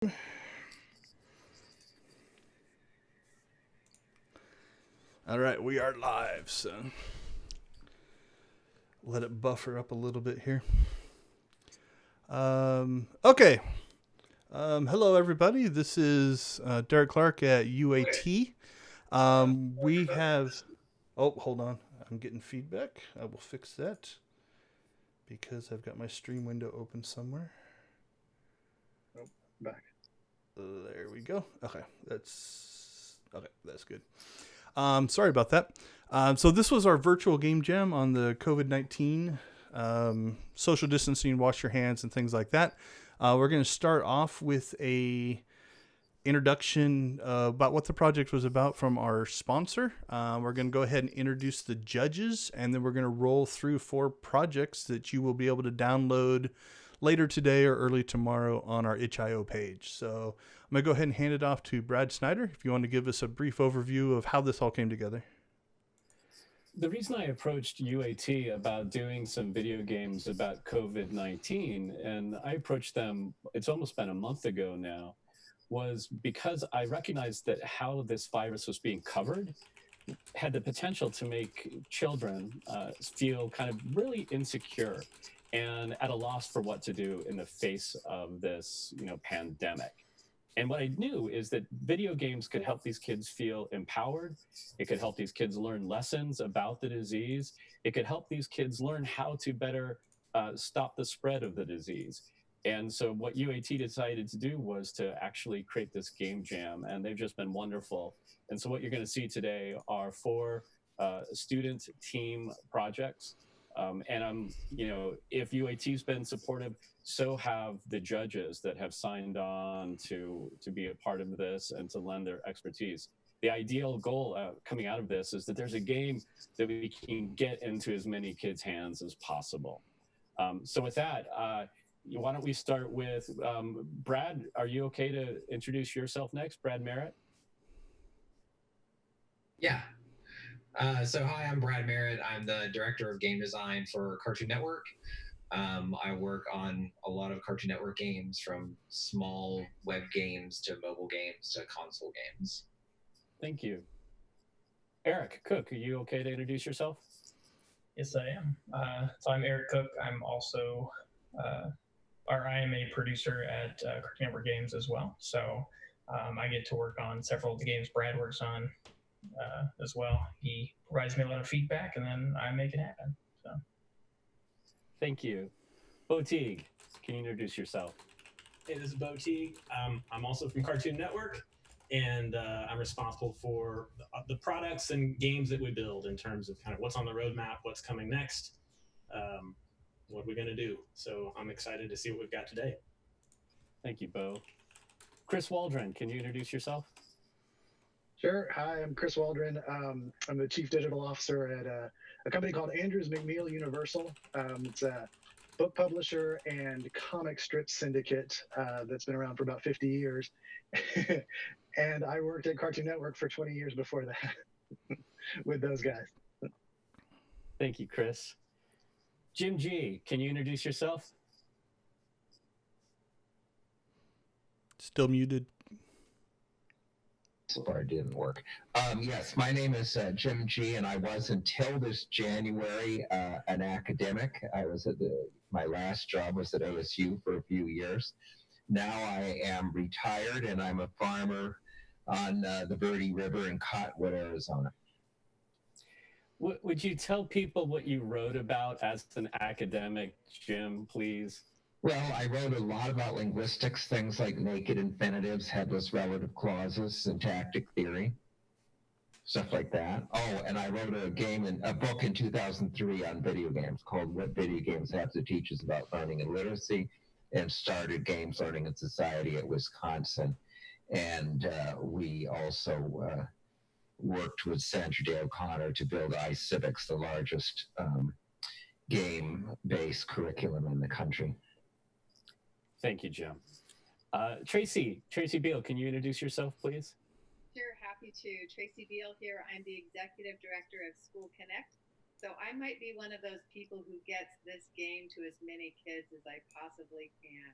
All right, we are live, so let it buffer up a little bit here. Okay. Hello, everybody. This is Derek Clark at UAT. We have. Oh, hold on. I'm getting feedback. I will fix that because I've got my stream window open somewhere. Oh, back. There we go. Okay, that's good. Sorry about that. So this was our virtual game jam on the COVID-19 social distancing, wash your hands, and things like that. We're going to start off with a introduction about what the project was about from our sponsor. We're going to go ahead and introduce the judges, and then we're going to roll through 4 projects that you will be able to download later today or early tomorrow on our itch.io page. So I'm going to go ahead and hand it off to Brad Snyder if you want to give us a brief overview of how this all came together. The reason I approached UAT about doing some video games about COVID-19, and I approached them, it's almost been a month ago now, was because I recognized that how this virus was being covered had the potential to make children feel kind of really insecure and at a loss for what to do in the face of this, pandemic. And what I knew is that video games could help these kids feel empowered. It could help these kids learn lessons about the disease. It could help these kids learn how to better stop the spread of the disease. And so what UAT decided to do was to actually create this game jam, and they've just been wonderful. And so what you're going to see today are 4 student team projects. And if UAT's been supportive, so have the judges that have signed on to be a part of this and to lend their expertise. The ideal goal coming out of this is that there's a game that we can get into as many kids' hands as possible. So with that, why don't we start with Brad? Are you okay to introduce yourself next? Brad Merritt? Yeah. So hi, I'm Brad Merritt. I'm the director of game design for Cartoon Network. I work on a lot of Cartoon Network games, from small web games to mobile games to console games. Thank you. Eric Cook, are you okay to introduce yourself? Yes, I am. So I'm Eric Cook. I'm also, I am a producer at Cartoon Network Games as well. So I get to work on several of the games Brad works on as well. He provides me a lot of feedback, and then I make it happen. So. Thank you. Bo Teague, can you introduce yourself? Hey, this is Bo Teague. I'm also from Cartoon Network, and I'm responsible for the products and games that we build in terms of kind of what's on the roadmap, what's coming next, what we're going to do. So I'm excited to see what we've got today. Thank you, Bo. Chris Waldron, can you introduce yourself? Sure. Hi, I'm Chris Waldron. I'm the chief digital officer at a company called Andrews McMeel Universal. It's a book publisher and comic strip syndicate that's been around for about 50 years. And I worked at Cartoon Network for 20 years before that with those guys. Thank you, Chris. Jim G., can you introduce yourself? Still muted. Sorry, didn't work. Yes, my name is Jim G., and I was until this January an academic. I was at my last job was at OSU for a few years. Now I am retired, and I'm a farmer on the Verde River in Cottonwood, Arizona. Would you tell people what you wrote about as an academic, Jim, please? Well, I wrote a lot about linguistics, things like naked infinitives, headless relative clauses, syntactic theory, stuff like that. Oh, and I wrote a book in 2003 on video games called What Video Games Have to Teach Us About Learning and Literacy, and started Games Learning and Society at Wisconsin. And we also worked with Sandra Day O'Connor to build iCivics, the largest game-based curriculum in the country. Thank you, Jim. Tracy Beal, can you introduce yourself, please? Sure, happy to. Tracy Beal here. I'm the Executive Director of School Connect. So I might be one of those people who gets this game to as many kids as I possibly can.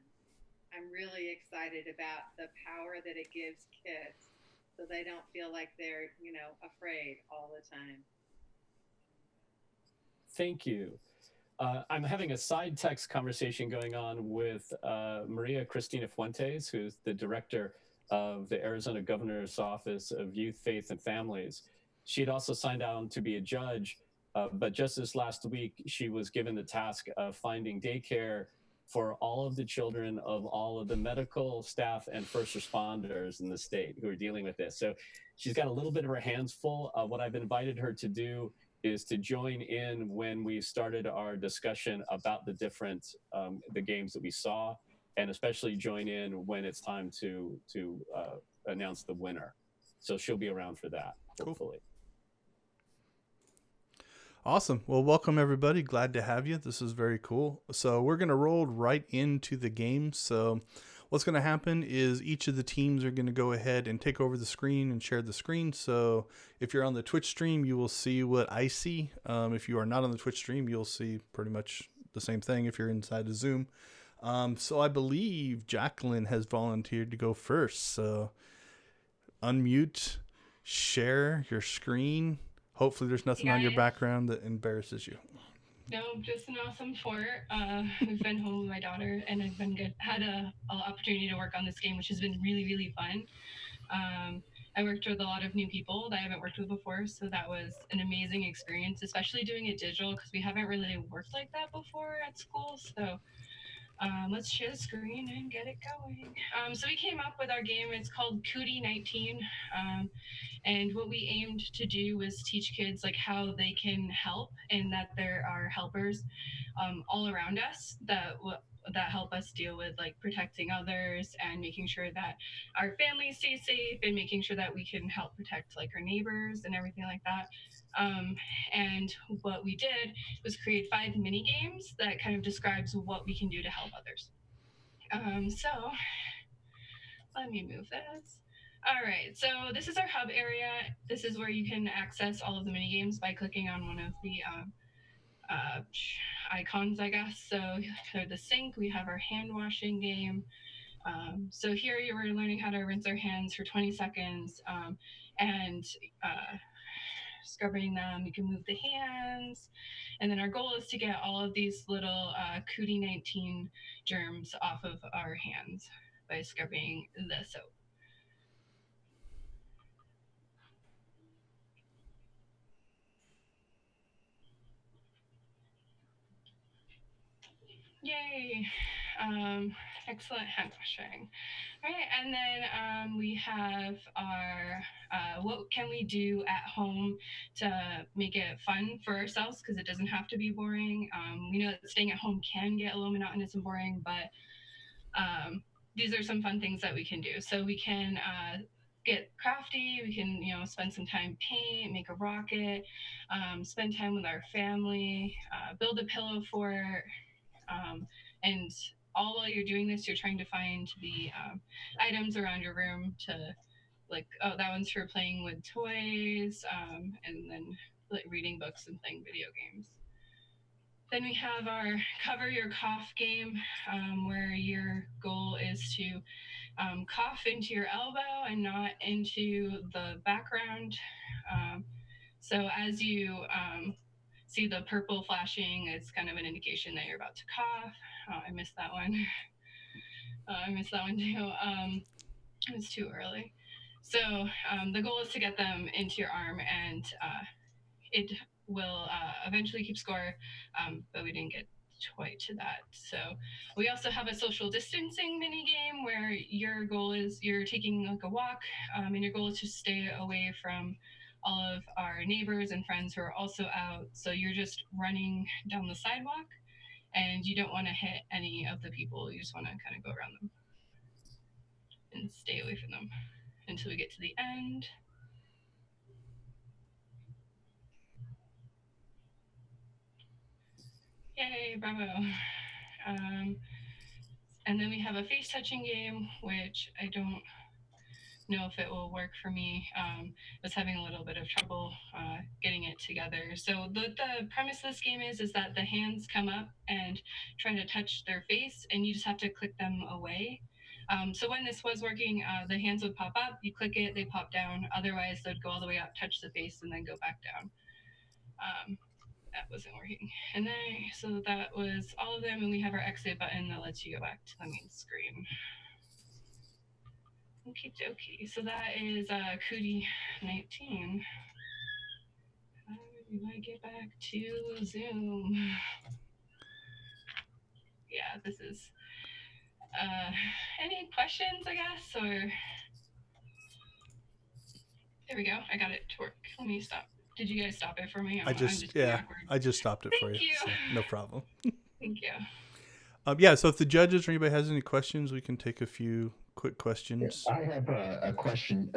I'm really excited about the power that it gives kids so they don't feel like they're, afraid all the time. Thank you. I'm having a side text conversation going on with Maria Cristina Fuentes, who's the director of the Arizona Governor's Office of Youth, Faith, and Families. She had also signed on to be a judge, but just this last week, she was given the task of finding daycare for all of the children of all of the medical staff and first responders in the state who are dealing with this. So she's got a little bit of her hands full. What I've invited her to do is to join in when we started our discussion about the different the games that we saw, and especially join in when it's time to announce the winner. So she'll be around for that, hopefully. Awesome. Well, welcome everybody. Glad to have you. This is very cool. So we're going to roll right into the game. So what's going to happen is each of the teams are going to go ahead and take over the screen and share the screen. So if you're on the Twitch stream, you will see what I see. If you are not on the Twitch stream, you'll see pretty much the same thing if you're inside of Zoom. So I believe Jacqueline has volunteered to go first. So unmute, share your screen. Hopefully there's nothing on your background that embarrasses you. No, just an awesome fort. We've been home with my daughter, and I've had an opportunity to work on this game, which has been really, really fun. I worked with a lot of new people that I haven't worked with before, so that was an amazing experience, especially doing it digital, because we haven't really worked like that before at school. So let's share the screen and get it going. So we came up with our game. It's called COVID-19. And what we aimed to do was teach kids like how they can help, and that there are helpers all around us that help us deal with like protecting others and making sure that our families stay safe, and making sure that we can help protect like our neighbors and everything like that. And what we did was create 5 mini games that kind of describes what we can do to help others. So let me move this. All right, so this is our hub area. This is where you can access all of the mini games by clicking on one of the icons, I guess. So for the sink, we have our hand washing game. So here you were learning how to rinse our hands for 20 seconds and scrubbing them. You can move the hands. And then our goal is to get all of these little COVID-19 germs off of our hands by scrubbing the soap. Yay. Excellent hand washing. All right, and then we have our what can we do at home to make it fun for ourselves, because it doesn't have to be boring. We know that staying at home can get a little monotonous and boring, but these are some fun things that we can do. So we can get crafty. We can, spend some time paint, make a rocket, spend time with our family, build a pillow fort. And all while you're doing this, you're trying to find the items around your room to, like, oh, that one's for playing with toys, and then like, reading books and playing video games. Then we have our cover your cough game, where your goal is to cough into your elbow and not into the background. So as you see the purple flashing, it's kind of an indication that you're about to cough. Oh, I missed that one. I missed that one too. It was too early. So the goal is to get them into your arm, and it will eventually keep score, but we didn't get quite to that. So we also have a social distancing mini game where your goal is you're taking like a walk, and your goal is to stay away from all of our neighbors and friends who are also out. So you're just running down the sidewalk, and you don't want to hit any of the people. You just want to kind of go around them and stay away from them until we get to the end. Yay, bravo. And then we have a face touching game, which I don't know if it will work for me. I was having a little bit of trouble getting it together. So the premise of this game is that the hands come up and try to touch their face, and you just have to click them away. So when this was working, the hands would pop up, you click it, they pop down. Otherwise, they'd go all the way up, touch the face, and then go back down. That wasn't working. And then, so that was all of them, and we have our exit button that lets you go back to the main screen. Okie dokie. So that is COVID-19. How do I get back to Zoom? Yeah, this is. Any questions, I guess, or? There we go. I got it to work. Let me stop. Did you guys stop it for me? I just stopped it for you. So no problem. Thank you. Yeah, so if the judges or anybody has any questions, we can take a few quick questions. I have a question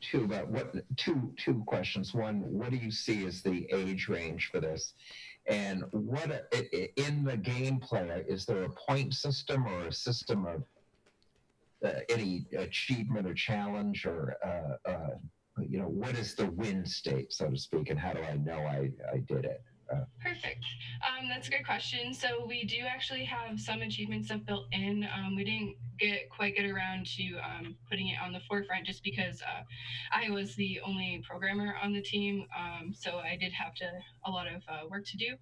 too about two questions. One, what do you see as the age range for this? And what in the gameplay, is there a point system or a system of any achievement or challenge, or what is the win state, so to speak, and how do I know I did it? Perfect. That's a good question. So we do actually have some achievement stuff built in. We didn't quite get around to putting it on the forefront just because I was the only programmer on the team. So I did have a lot of work to do.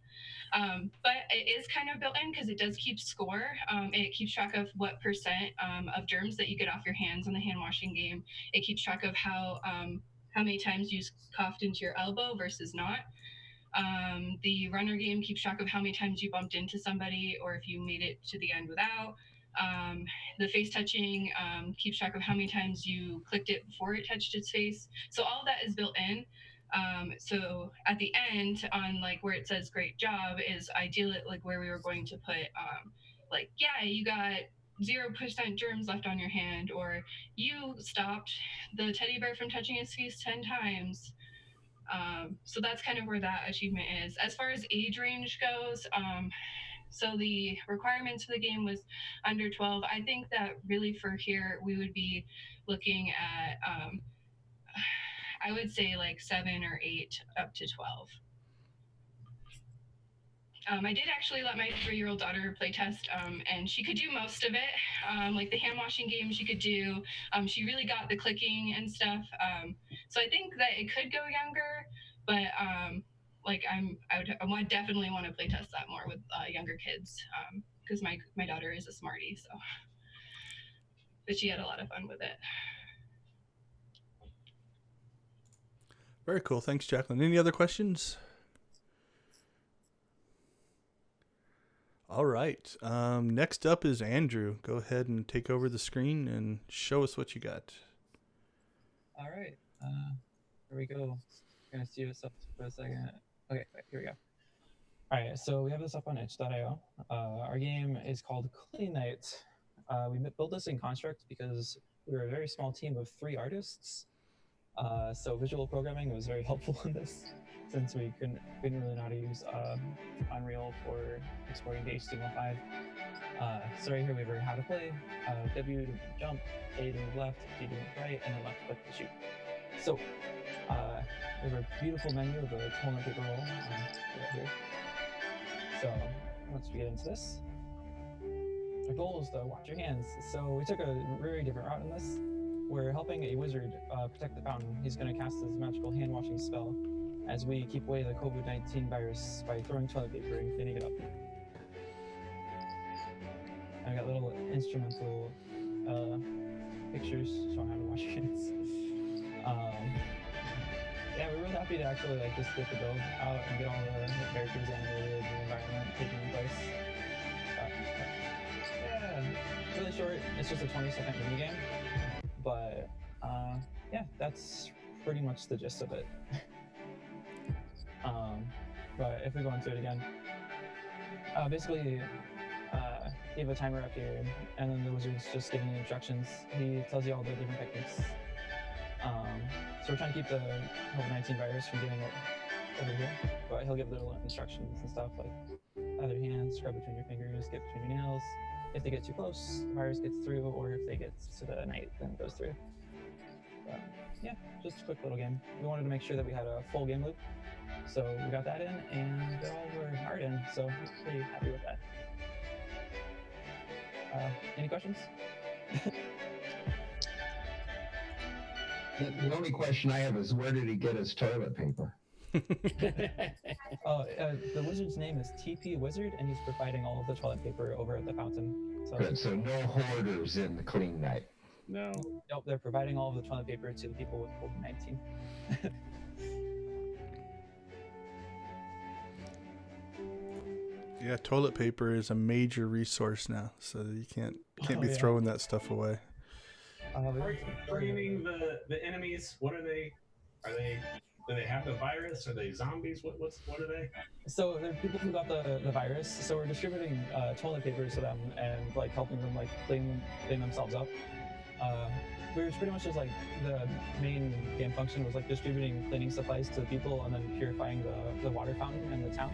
But it is kind of built in because it does keep score. It keeps track of what percent of germs that you get off your hands in the hand washing game. It keeps track of how many times you coughed into your elbow versus not. The runner game keeps track of how many times you bumped into somebody or if you made it to the end without. The face touching keeps track of how many times you clicked it before it touched its face. So all of that is built in. So at the end, on like where it says "great job," is ideally like where we were going to put you got 0% germs left on your hand, or you stopped the teddy bear from touching his face 10 times. So that's kind of where that achievement is. As far as age range goes, so the requirements for the game was under 12. I think that really for here, we would be looking at, I would say like 7 or 8 up to 12. I did actually let my 3-year-old daughter play test, and she could do most of it. Like the hand washing game she could do. She really got the clicking and stuff. So I think that it could go younger, but I would definitely want to play test that more with younger kids because my daughter is a smartie. So, but she had a lot of fun with it. Very cool. Thanks, Jacqueline. Any other questions? All right. Next up is Andrew. Go ahead and take over the screen and show us what you got. All right. Here we go. I'm going to see this up for a second. Okay, wait, here we go. All right, so we have this up on itch.io. Our game is called Clean Night. We built this in Construct because we were a very small team of 3 artists. So visual programming was very helpful in this, since we couldn't really know how to use Unreal for exporting to HTML5. So right here we have how to play, W to jump, A to move left, T to move right, and then left click to shoot. So we have a beautiful menu of a toilet paper roll right here. So once we get into this, our goal is to wash your hands. So we took a very different route in this. We're helping a wizard protect the fountain. He's going to cast his magical hand washing spell as we keep away the COVID-19 virus by throwing toilet paper and cleaning it up. I got little instrumental pictures showing how to wash your hands. Yeah, we're really happy to actually just get the build out and get all the characters animated and the environment taking place. Yeah, really short. It's just a 20-second mini game, but yeah, that's pretty much the gist of it. But if we go into it again, basically, you have a timer up here, and then the wizard's just giving you instructions. He tells you all the different techniques. So we're trying to keep the COVID-19 virus from getting over here, but he'll give little instructions and stuff like lather your hands, scrub between your fingers, get between your nails, if they get too close, the virus gets through, or if they get to the night, then it goes through. Yeah, just a quick little game. We wanted to make sure that we had a full game loop, so we got that in, and they all were hard in, so I'm pretty happy with that. Any questions? The only question I have is, where did he get his toilet paper? The wizard's name is TP Wizard, and he's providing all of the toilet paper over at the fountain. So, Good, so no hoarders in the clean night. No. Nope, they're providing all of the toilet paper to the people with COVID-19. Yeah, toilet paper is a major resource now, so you can't be throwing that stuff away. Are you framing the enemies? What are they? Do they have the virus? Are they zombies? What are they? So they're people who got the virus. So we're distributing toilet paper to them and like helping them like clean themselves up. We were pretty much just like the main game function was like distributing cleaning supplies to the people and then purifying the water fountain in the town.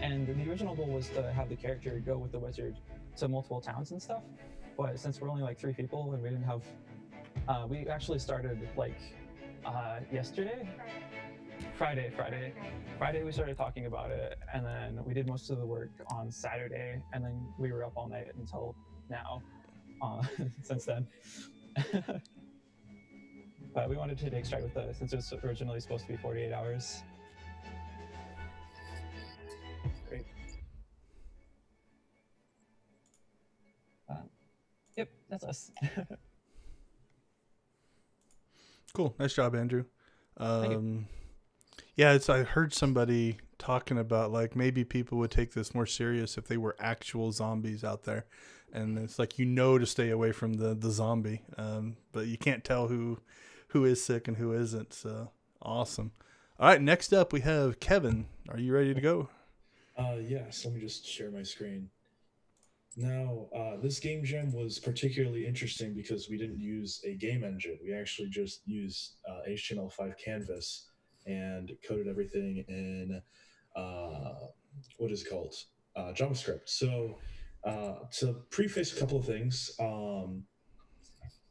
And the original goal was to have the character go with the wizard to multiple towns and stuff. But since we're only like 3 people and we didn't have, we actually started like yesterday. Friday we started talking about it, and then we did most of the work on Saturday, and then we were up all night until now since then. But we wanted to take stride with it since it was originally supposed to be 48 hours. Great. Yep, that's us. Cool, nice job, Andrew. Thank you. Yeah, I heard somebody talking about like maybe people would take this more serious if they were actual zombies out there, and it's like to stay away from the zombie, but you can't tell who is sick and who isn't. So awesome. All right, next up we have Kevin. Are you ready to go? Yes. Let me just share my screen. Now, this game jam was particularly interesting because we didn't use a game engine. We actually just used HTML5 canvas and coded everything in what is it called? JavaScript. So to preface a couple of things,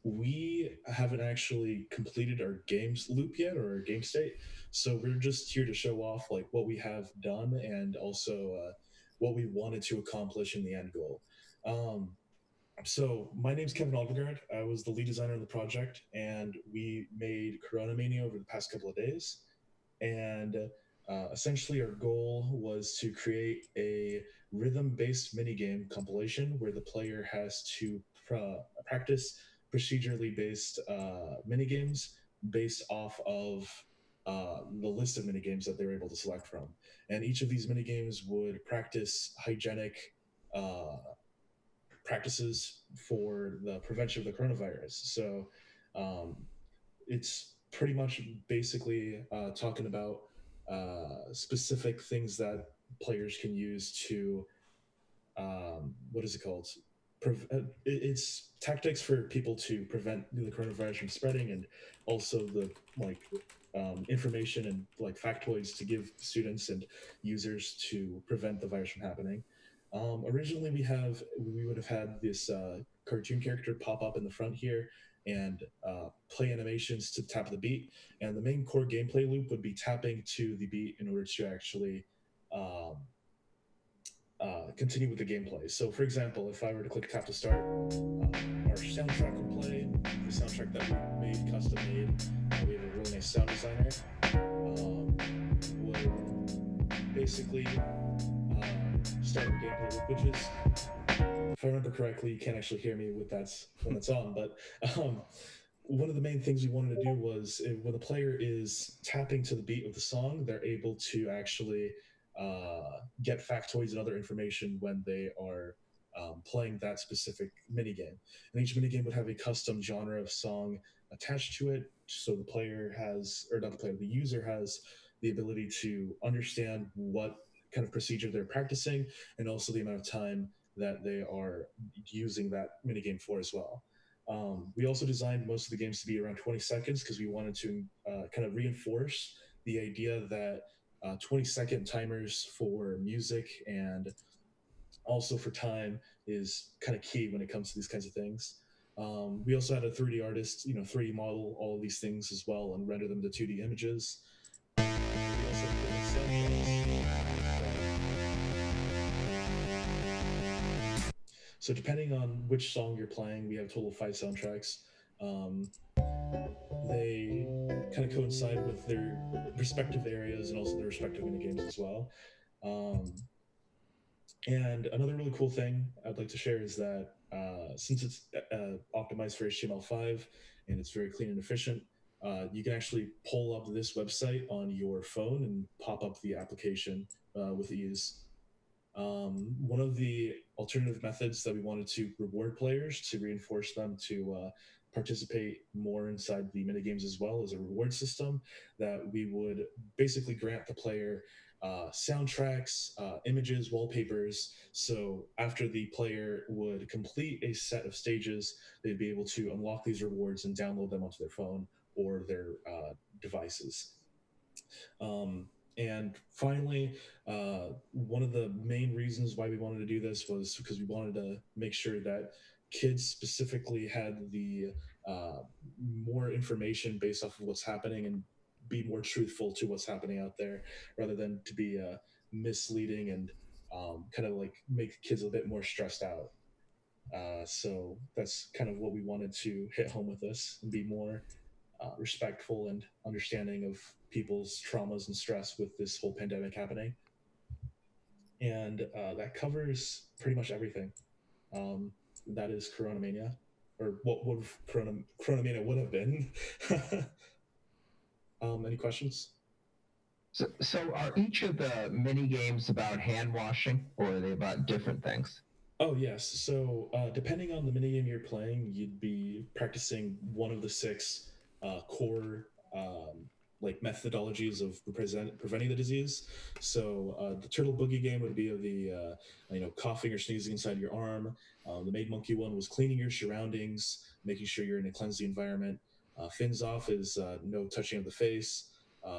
we haven't actually completed our games loop yet or our game state. So we're just here to show off like what we have done and also what we wanted to accomplish in the end goal. So my name's Kevin Alvegard. I was the lead designer of the project, and we made Corona Mania over the past couple of days. And essentially, our goal was to create a rhythm-based minigame compilation where the player has to practice procedurally based minigames based off of the list of minigames that they were able to select from. And each of these minigames would practice hygienic practices for the prevention of the coronavirus. So it's pretty much basically talking about specific things that players can use to what is it called? It's tactics for people to prevent the coronavirus from spreading, and also the information and like factoids to give students and users to prevent the virus from happening. Originally, we would have had this cartoon character pop up in the front here and play animations to tap the beat, and the main core gameplay loop would be tapping to the beat in order to actually continue with the gameplay. So, for example, if I were to click tap to start, our soundtrack would play. The soundtrack that we made, custom made. We have a really nice sound designer. Would basically start the gameplay loop, which is, if I remember correctly, you can't actually hear me when that's on, but one of the main things we wanted to do was when the player is tapping to the beat of the song, they're able to actually get factoids and other information when they are playing that specific minigame. And each minigame would have a custom genre of song attached to it, so the player has, or not the player, the user has the ability to understand what kind of procedure they're practicing, and also the amount of time that they are using that minigame for as well. We also designed most of the games to be around 20 seconds because we wanted to kind of reinforce the idea that 20-second timers for music and also for time is kind of key when it comes to these kinds of things. We also had a 3D artist, 3D model all of these things as well and render them to 2D images. We also have different soundtracks. So depending on which song you're playing, we have a total of 5 soundtracks. They kind of coincide with their respective areas and also their respective minigames as well. And another really cool thing I'd like to share is that since it's optimized for HTML5 and it's very clean and efficient, you can actually pull up this website on your phone and pop up the application with ease. One of the alternative methods that we wanted to reward players to reinforce them to participate more inside the minigames as well is a reward system that we would basically grant the player soundtracks, images, wallpapers. So after the player would complete a set of stages, they'd be able to unlock these rewards and download them onto their phone or their devices. And finally, one of the main reasons why we wanted to do this was because we wanted to make sure that kids specifically had the more information based off of what's happening and be more truthful to what's happening out there rather than to be misleading and kind of like make kids a bit more stressed out. So that's kind of what we wanted to hit home with this and be more respectful and understanding of people's traumas and stress with this whole pandemic happening. And that covers pretty much everything. That is Coronamania, or what would Coronamania would have been. Any questions? So are each of the mini games about hand washing, or are they about different things? Oh yes. So depending on the minigame you're playing, you'd be practicing one of the 6 core like methodologies of preventing the disease. So the turtle boogie game would be of the coughing or sneezing inside your arm. The maid monkey one was cleaning your surroundings, making sure you're in a cleansed environment. Fins off is no touching of the face.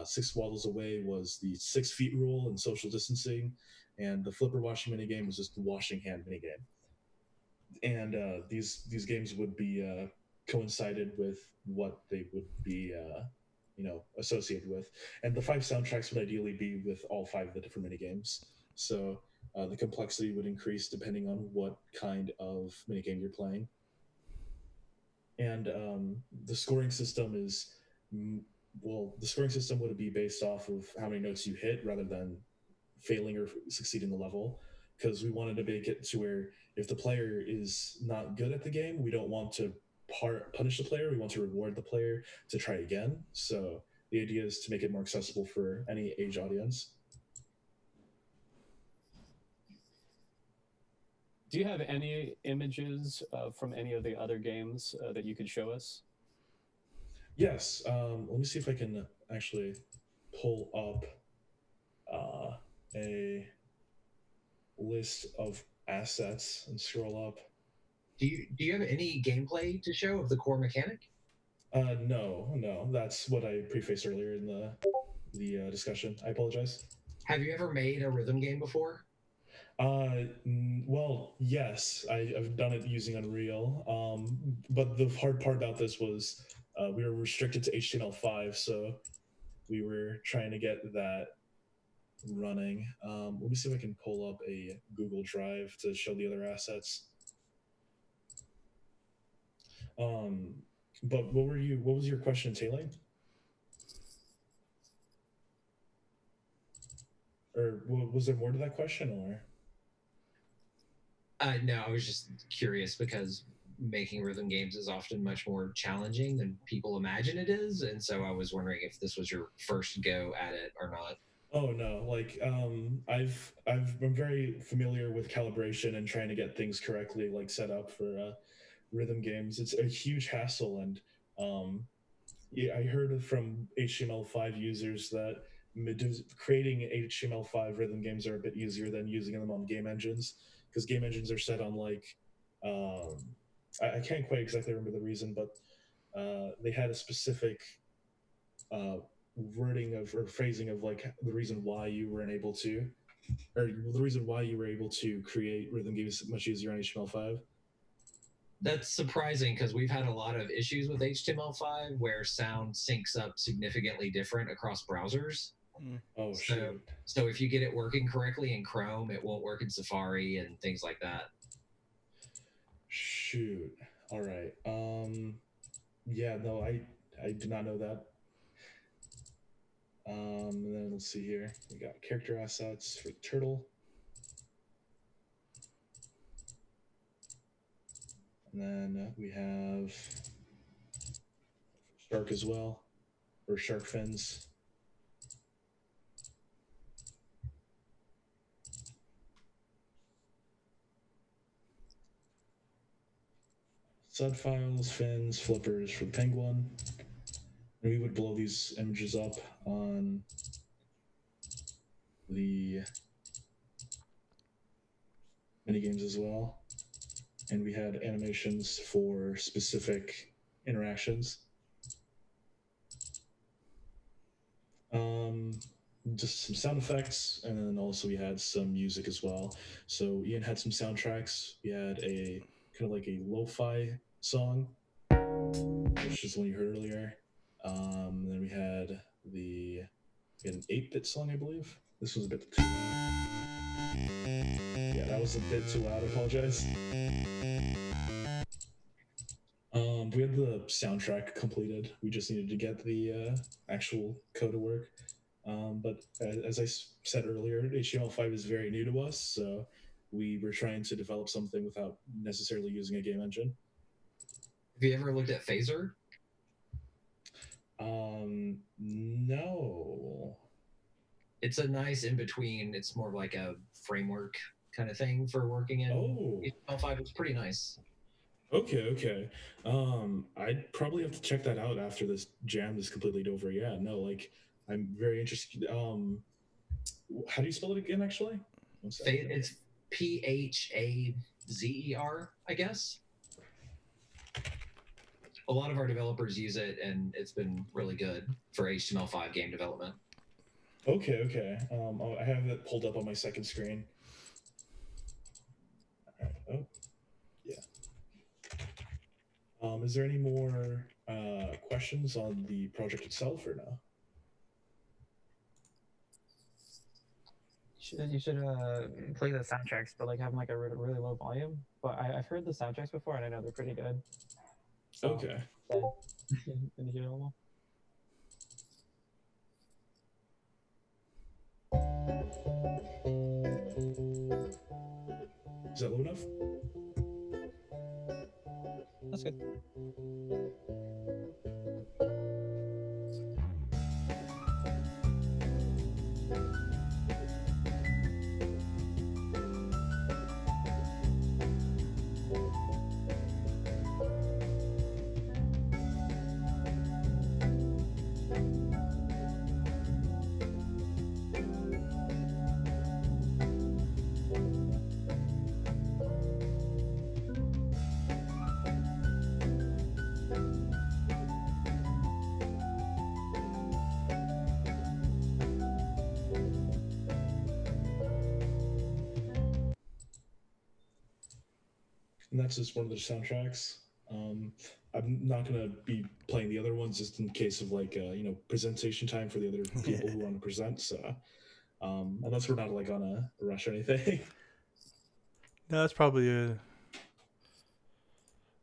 6 waddles away was the 6 feet rule and social distancing, and the flipper washing minigame was just the washing hand minigame. And these games would be coincided with what they would be associated with, and the 5 soundtracks would ideally be with all 5 of the different minigames. So the complexity would increase depending on what kind of minigame you're playing. And the scoring system is the scoring system would be based off of how many notes you hit rather than failing or succeeding the level, because we wanted to make it to where if the player is not good at the game, we don't want to punish the player. We want to reward the player to try again. So the idea is to make it more accessible for any age audience. Do you have any images from any of the other games that you could show us? Yes. Let me see if I can actually pull up a list of assets and scroll up. Do you have any gameplay to show of the core mechanic? No. That's what I prefaced earlier in the discussion. I apologize. Have you ever made a rhythm game before? Well, yes, I've done it using Unreal. But the hard part about this was we were restricted to HTML5, so we were trying to get that running. Let me see if I can pull up a Google Drive to show the other assets. But what was your question entailing? Or was there more to that question, or? No, I was just curious because making rhythm games is often much more challenging than people imagine it is, and so I was wondering if this was your first go at it or not. Oh no, like I've been very familiar with calibration and trying to get things correctly like set up for rhythm games. It's a huge hassle, and I heard from HTML5 users that creating HTML5 rhythm games are a bit easier than using them on game engines, because game engines are set on like I can't quite exactly remember the reason, but they had a specific wording of or phrasing of like the reason why you weren't able to or the reason why you were able to create rhythm games much easier on HTML5? That's surprising because we've had a lot of issues with HTML5 where sound syncs up significantly different across browsers. Oh, So, shoot. so if you get it working correctly in Chrome, it won't work in Safari and things like that. Shoot. All right. Yeah, no, I did not know that. And then let's see here. We got character assets for the turtle. And then we have shark as well, or shark fins. Sud files, fins, flippers for the penguin. And we would blow these images up on the minigames as well. And we had animations for specific interactions. Just some sound effects, and then also we had some music as well. So Ian had some soundtracks. We had a kind of like a lo-fi song, which is the one you heard earlier. Then we had an 8-bit song, I believe. This was a bit too loud. Yeah, that was a bit too loud. I apologize. We had the soundtrack completed. We just needed to get the actual code to work. But as I said earlier, HTML5 is very new to us, so we were trying to develop something without necessarily using a game engine. Have you ever looked at Phaser? No. It's a nice in-between. It's more of like a framework kind of thing for working in HTML5. It's pretty nice. Okay. I'd probably have to check that out after this jam is completely over. Yeah, no, like I'm very interested. How do you spell it again, actually? It's Phazer, I guess. A lot of our developers use it, and it's been really good for HTML5 game development. Okay. I have it pulled up on my second screen. All right. Oh, yeah. Is there any more questions on the project itself, or no? You should play the soundtracks, but like have them like a really low volume. But I've heard the soundtracks before, and I know they're pretty good. So, okay. Can you hear them all? Is that low enough? That's good. And that's just one of the soundtracks. I'm not gonna be playing the other ones just in case of like presentation time for the other people who want to present. So unless we're not like on a rush or anything. No, that's probably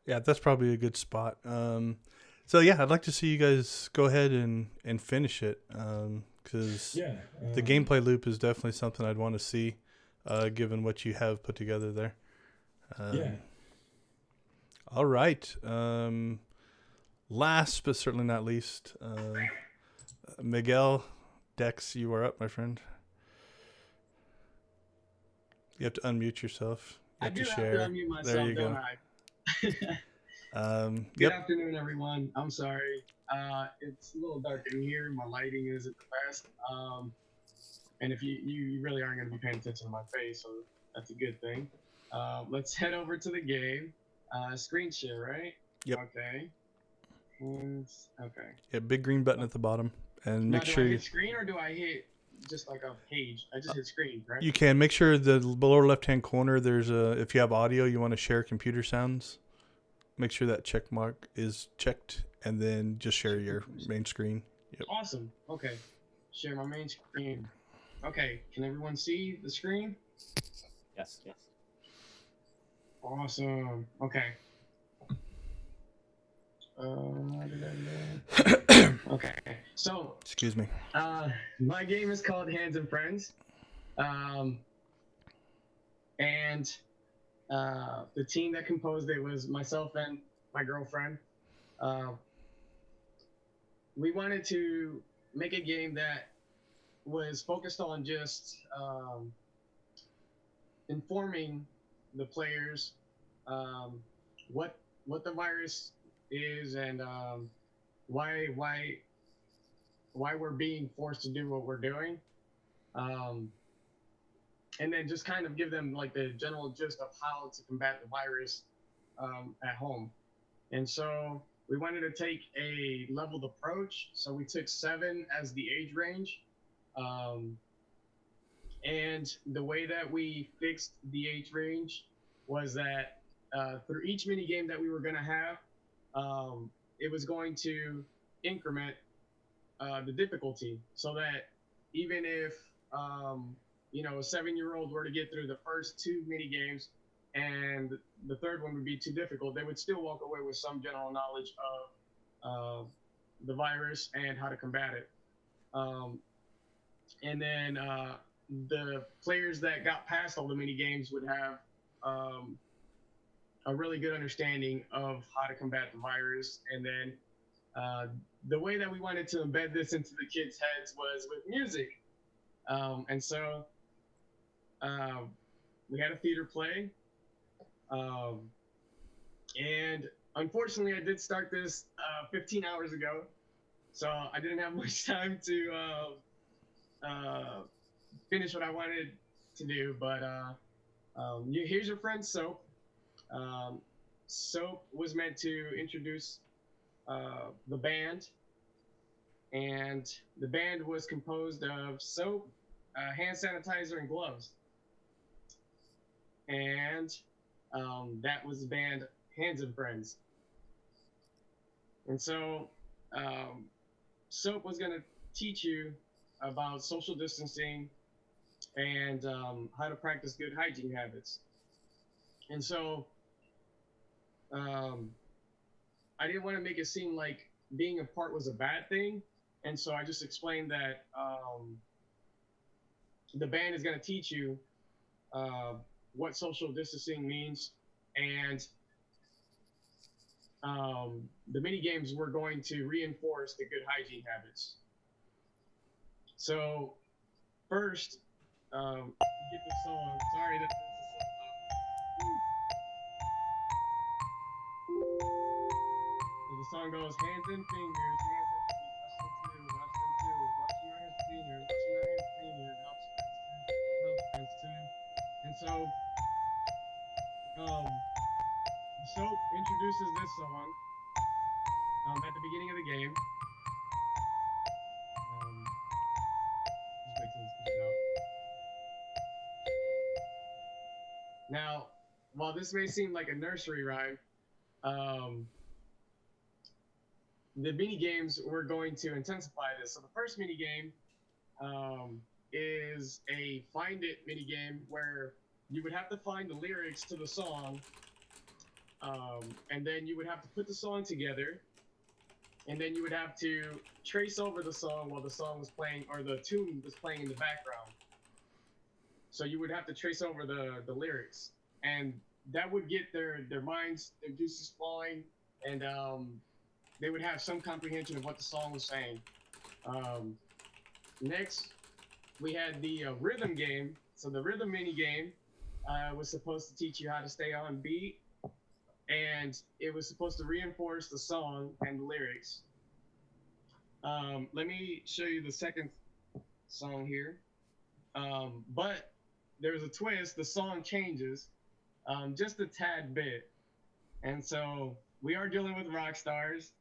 that's probably a good spot. So yeah, I'd like to see you guys go ahead and finish it because the gameplay loop is definitely something I'd want to see, given what you have put together there. All right. Last but certainly not least, Miguel, Dex, you are up, my friend. You have to unmute yourself. You have to share. Have to unmute myself, there you don't go. Good afternoon, everyone. I'm sorry. It's a little dark in here. My lighting isn't the best. And if you really aren't going to be paying attention to my face, so that's a good thing. Let's head over to the game. Screen share, right? Yep. Okay. Okay. Yeah, big green button at the bottom, and make sure do I hit screen or do I hit just like a page? I just hit screen, right? You can make sure the lower left-hand corner, there's a, if you have audio, you want to share computer sounds, make sure that check mark is checked, and then just share your main screen. Yep. Awesome. Okay. Share my main screen. Okay. Can everyone see the screen? Yes. Yes. Awesome. Okay. Okay. So, Excuse me. my game is called Hands and Friends. And the team that composed it was myself and my girlfriend. We wanted to make a game that was focused on just informing the players what the virus is and why we're being forced to do what we're doing, and then just kind of give them like the general gist of how to combat the virus at home. And so we wanted to take a leveled approach. So we took 7 as the age range. And the way that we fixed the age range was that through each mini game that we were going to have, it was going to increment the difficulty, so that even if a 7-year-old were to get through the first 2 mini games and the third one would be too difficult, they would still walk away with some general knowledge of the virus and how to combat it. And then the players that got past all the mini games would have a really good understanding of how to combat the virus. And then the way that we wanted to embed this into the kids' heads was with music. And so we had a theater play. And unfortunately, I did start this 15 hours ago, so I didn't have much time to finish what I wanted to do. But here's your friend Soap. Soap was meant to introduce the band, and the band was composed of soap, hand sanitizer, and gloves. And that was the band Hands and Friends. And so Soap was going to teach you about social distancing and how to practice good hygiene habits. And so I didn't want to make it seem like being apart was a bad thing. And so I just explained that the band is going to teach you what social distancing means, and the mini games were going to reinforce the good hygiene habits. So first, get the song. Sorry that this is so the song goes hands and fingers, hands and feet, wash them too, washing our hands cleaner, washing our hands cleaner, helps friends too. And so Soap introduces this song at the beginning of the game. Just wait till this comes out. Now, while this may seem like a nursery rhyme, the mini games were going to intensify this. So the first mini game is a find it mini game where you would have to find the lyrics to the song, and then you would have to put the song together, and then you would have to trace over the song while the song was playing, or the tune was playing in the background. So you would have to trace over the lyrics, and that would get their minds, their juices flowing, and they would have some comprehension of what the song was saying. Next, we had the rhythm game. So the rhythm mini game was supposed to teach you how to stay on beat, and it was supposed to reinforce the song and the lyrics. Let me show you the second song here. But there's a twist. The song changes just a tad bit. And so we are dealing with rock stars.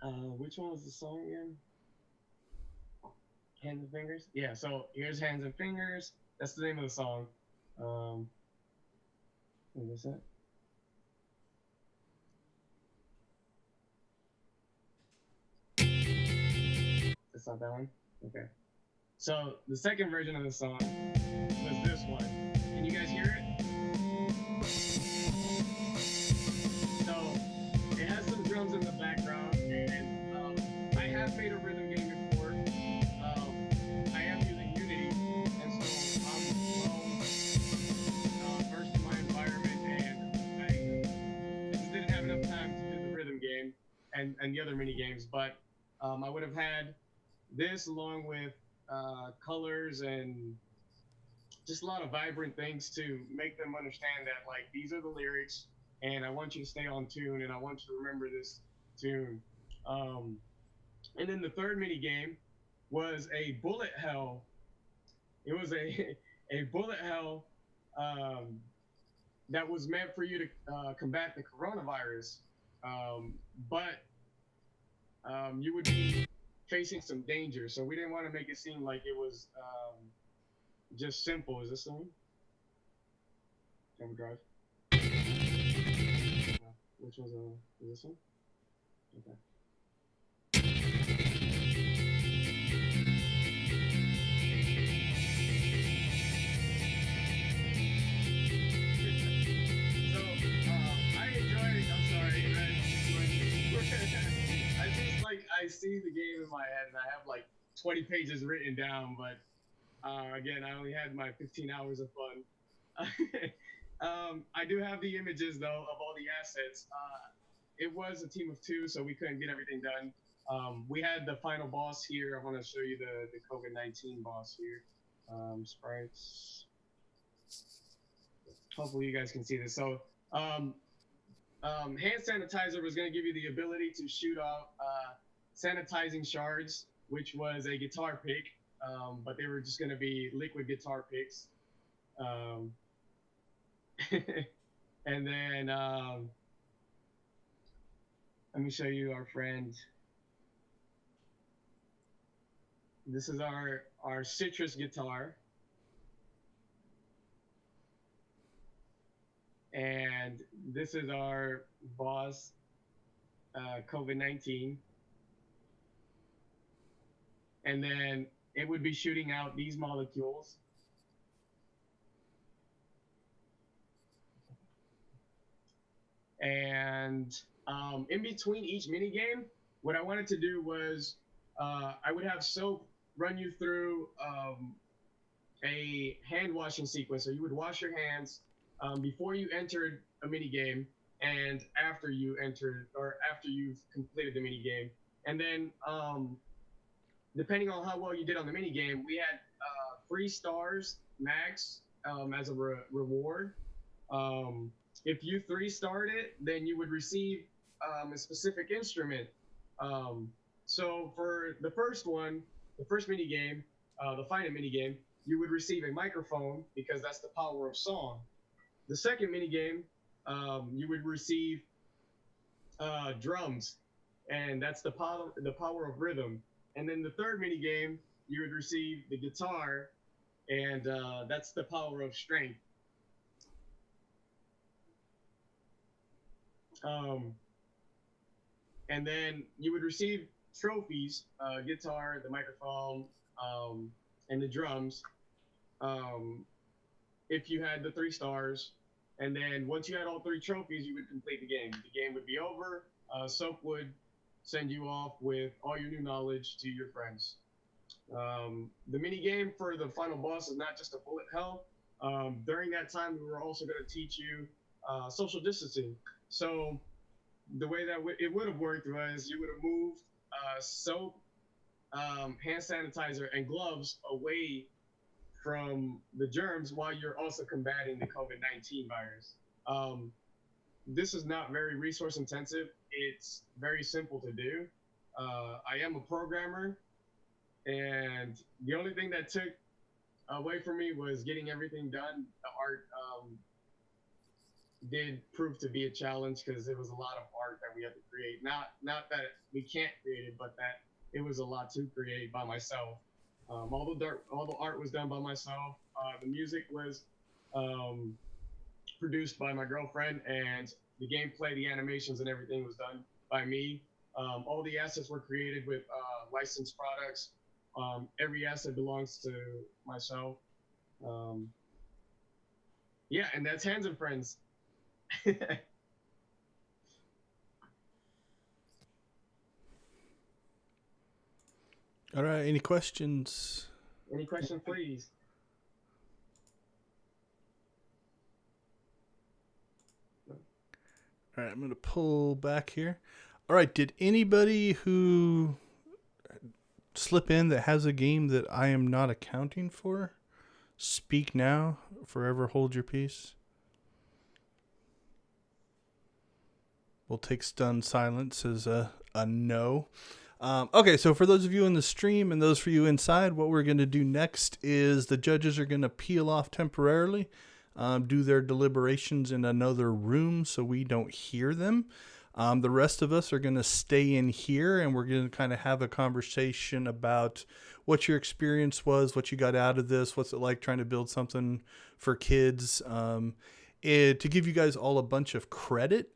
Which one was the song again? Hands and Fingers. Yeah. So here's Hands and Fingers. That's the name of the song. Is this it? That's not that one. Okay. So the second version of the song was this one. Can you guys hear it? So it has some drums in the background, and I have made a rhythm game before. I am using Unity, and so I'm well versed in my environment, and I just didn't have enough time to do the rhythm game and the other mini games, but I would have had this along with colors and just a lot of vibrant things to make them understand that like these are the lyrics and I want you to stay on tune and I want you to remember this tune. And then the third mini game was a bullet hell. It was a bullet hell that was meant for you to combat the coronavirus, but you would be facing some danger. So we didn't want to make it seem like it was just simple. Is this the one? Camera drive. No. Which one's is this one? Okay. I see the game in my head and I have like 20 pages written down, but again, I only had my 15 hours of fun. I do have the images though of all the assets. It was a team of 2, so we couldn't get everything done. We had the final boss here. I want to show you the COVID-19 boss here. Sprites. Hopefully you guys can see this. So hand sanitizer was going to give you the ability to shoot out sanitizing shards, which was a guitar pick, but they were just going to be liquid guitar picks. And then let me show you our friend. This is our citrus guitar. And this is our boss, COVID-19. And then it would be shooting out these molecules. And in between each mini game, what I wanted to do was I would have Soap run you through a hand washing sequence. So you would wash your hands before you entered a mini game and after you entered or after you've completed the mini game. And then depending on how well you did on the mini game, we had 3 stars max as a reward. If you 3-starred it, then you would receive a specific instrument. So for the first one, the first mini game, the Find It mini game, you would receive a microphone because that's the power of song. The second mini game, you would receive drums, and that's the power of rhythm. And then the third mini game, you would receive the guitar, and that's the power of strength. And then you would receive trophies, guitar, the microphone, and the drums, if you had the 3 stars. And then once you had all 3 trophies, you would complete the game. The game would be over. Soap would send you off with all your new knowledge to your friends. The mini game for the final boss is not just a bullet hell. During that time, we were also going to teach you social distancing. So the way that it would have worked was you would have moved soap, hand sanitizer, and gloves away from the germs while you're also combating the COVID-19 virus. This is not very resource intensive. It's very simple to do. I am a programmer, and the only thing that took away from me was getting everything done. The art did prove to be a challenge because it was a lot of art that we had to create. Not that we can't create it, but that it was a lot to create by myself. All the art was done by myself. The music was um, produced by my girlfriend, and the gameplay, the animations, and everything was done by me. All the assets were created with licensed products. Every asset belongs to myself. Um, yeah, and that's Hands and Friends. All right. Any questions? Any questions, please? All right. I'm going to pull back here. All right. Did anybody who slip in that has a game that I am not accounting for speak now? Forever hold your peace. We'll take stunned silence as a no. Okay, so for those of you in the stream and those for you inside, what we're going to do next is the judges are going to peel off temporarily, do their deliberations in another room so we don't hear them. The rest of us are going to stay in here, and we're going to kind of have a conversation about what your experience was, what you got out of this, what's it like trying to build something for kids. To give you guys all a bunch of credit,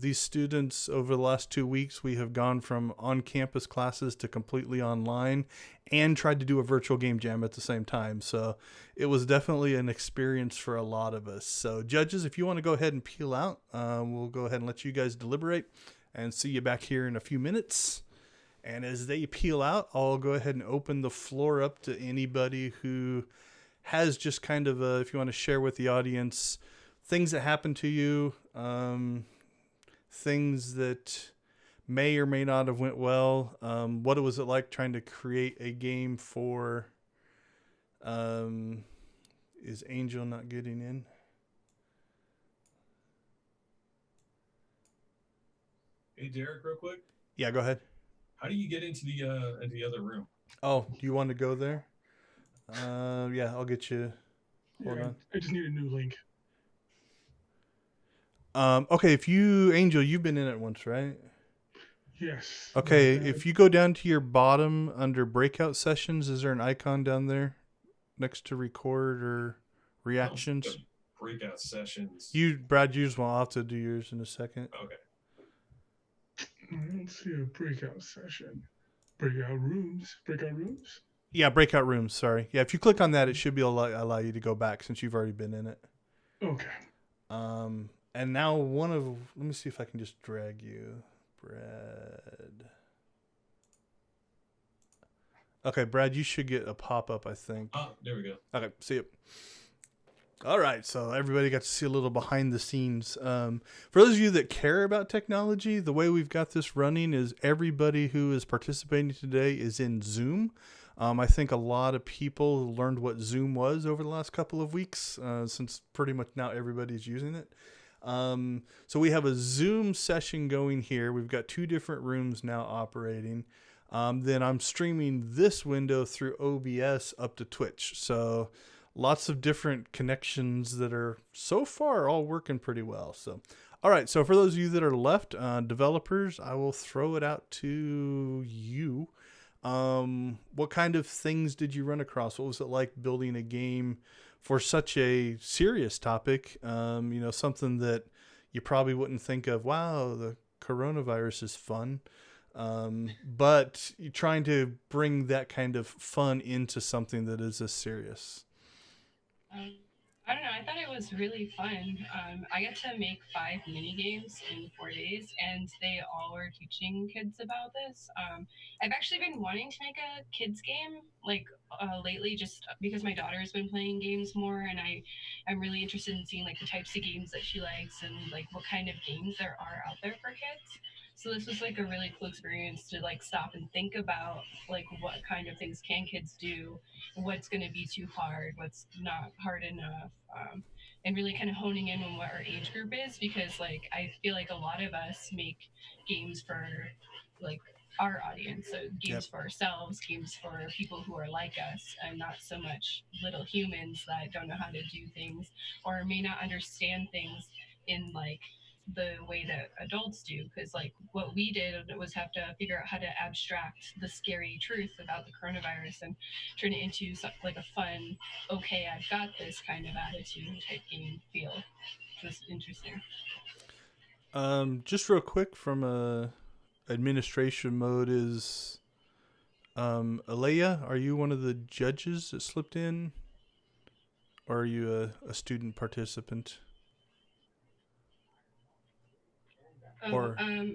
these students over the last 2 weeks, we have gone from on-campus classes to completely online and tried to do a virtual game jam at the same time. So it was definitely an experience for a lot of us. So judges, if you want to go ahead and peel out, we'll go ahead and let you guys deliberate and see you back here in a few minutes. And as they peel out, I'll go ahead and open the floor up to anybody who has just kind of if you want to share with the audience things that happened to you, things that may or may not have went well. What was it like trying to create a game for, is Angel not getting in? Hey, Derek, real quick. Yeah, go ahead. How do you get into the other room? Oh, do you want to go there? Yeah, I'll get you. Hold on. I just need a new link. Okay, Angel, you've been in it once, right? Yes. Okay, if you go down to your bottom under breakout sessions, is there an icon down there next to record or reactions? Breakout sessions. Brad, you just want I'll have to do yours in a second. Okay. I don't see a breakout session. Breakout rooms. Yeah, breakout rooms. Sorry. Yeah, if you click on that, it should be allow you to go back since you've already been in it. Okay. And now let me see if I can just drag you, Brad. Okay, Brad, you should get a pop-up, I think. Oh, there we go. Okay, see you. All right, so everybody got to see a little behind the scenes. For those of you that care about technology, the way we've got this running is everybody who is participating today is in Zoom. I think a lot of people learned what Zoom was over the last couple of weeks, since pretty much now everybody's using it. So we have a Zoom session going here. We've got 2 different rooms now operating. Then I'm streaming this window through OBS up to Twitch. So lots of different connections that are so far all working pretty well. So, all right. So for those of you that are left, developers, I will throw it out to you. What kind of things did you run across? What was it like building a game for such a serious topic? Something that you probably wouldn't think of. Wow, the coronavirus is fun. But you're trying to bring that kind of fun into something that is as serious. I don't know. I thought it was really fun. I got to make 5 mini games in 4 days, and they all were teaching kids about this. I've actually been wanting to make a kids game lately, just because my daughter has been playing games more, and I'm really interested in seeing the types of games that she likes and what kind of games there are out there for kids. So this was a really cool experience to stop and think about what kind of things can kids do, what's going to be too hard, what's not hard enough, and really kind of honing in on what our age group is, because I feel like a lot of us make games for our audience, so games for ourselves, games for people who are like us, and not so much little humans that don't know how to do things or may not understand things in the way that adults do. Because like what we did was have to figure out how to abstract the scary truth about the coronavirus and turn it into like a fun, okay, I've got this kind of attitude type game feel, which was interesting. Just real quick from a administration mode is Alea, are you one of the judges that slipped in? Or are you a student participant? Oh,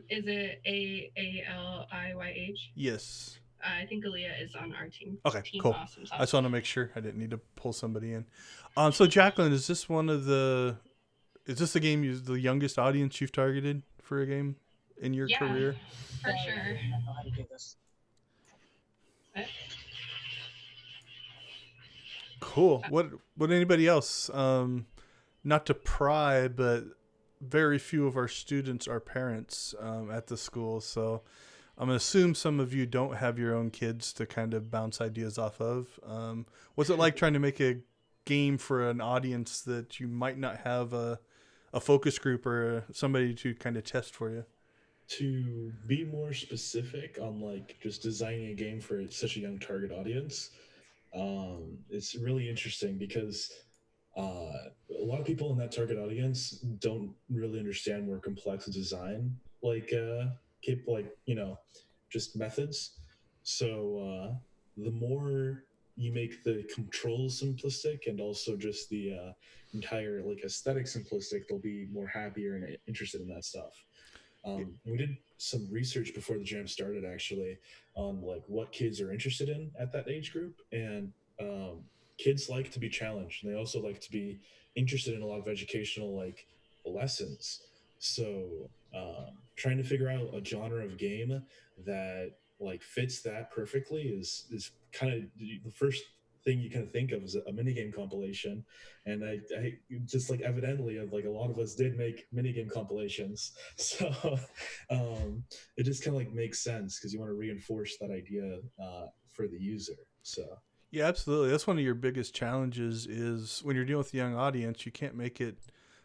is it ALIYH? Yes. I think Aaliyah is on our team. Okay, Team cool. Awesome Sauce. I just want to make sure. I didn't need to pull somebody in. So Jacqueline, is this the game the youngest audience you've targeted for a game in your career? For sure. Cool. What anybody else? Not to pry, but very few of our students are parents at the school, so I'm gonna assume some of you don't have your own kids to kind of bounce ideas off of. What's it like trying to make a game for an audience that you might not have a focus group or somebody to kind of test for you? To be more specific on like just designing a game for such a young target audience, it's really interesting because a lot of people in that target audience don't really understand more complex design just methods. So the more you make the controls simplistic and also just the entire like aesthetic simplistic, they'll be more happier and interested in that stuff. We did some research before the jam started actually on like what kids are interested in at that age group, and kids like to be challenged, and they also like to be interested in a lot of educational like lessons. So trying to figure out a genre of game that like fits that perfectly is kind of the first thing you kind of think of is a minigame compilation. And I just like evidently like a lot of us did make minigame compilations. So it just kind of like makes sense because you want to reinforce that idea for the user. So Yeah, absolutely. That's one of your biggest challenges is when you're dealing with a young audience, you can't make it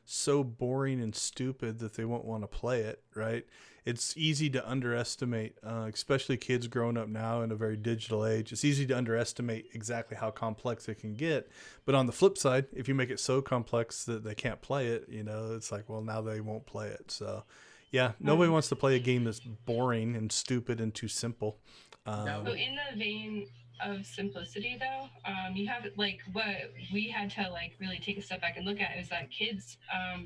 so boring and stupid that they won't want to play it, right? It's easy to underestimate, especially kids growing up now in a very digital age. It's easy to underestimate exactly how complex it can get. But on the flip side, if you make it so complex that they can't play it, it's like, well, now they won't play it. So, yeah, nobody wants to play a game that's boring and stupid and too simple. So in the vein of simplicity though, you have like what we had to like really take a step back and look at is that kids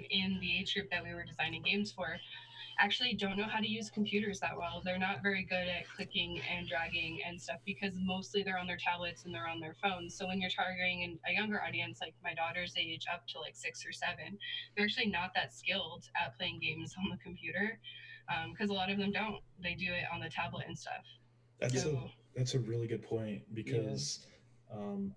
in the age group that we were designing games for actually don't know how to use computers that well. They're not very good at clicking and dragging and stuff because mostly they're on their tablets and they're on their phones. So when you're targeting a younger audience, like my daughter's age up to like 6 or 7, they're actually not that skilled at playing games on the computer because a lot of them don't. They do it on the tablet and stuff. That's a really good point because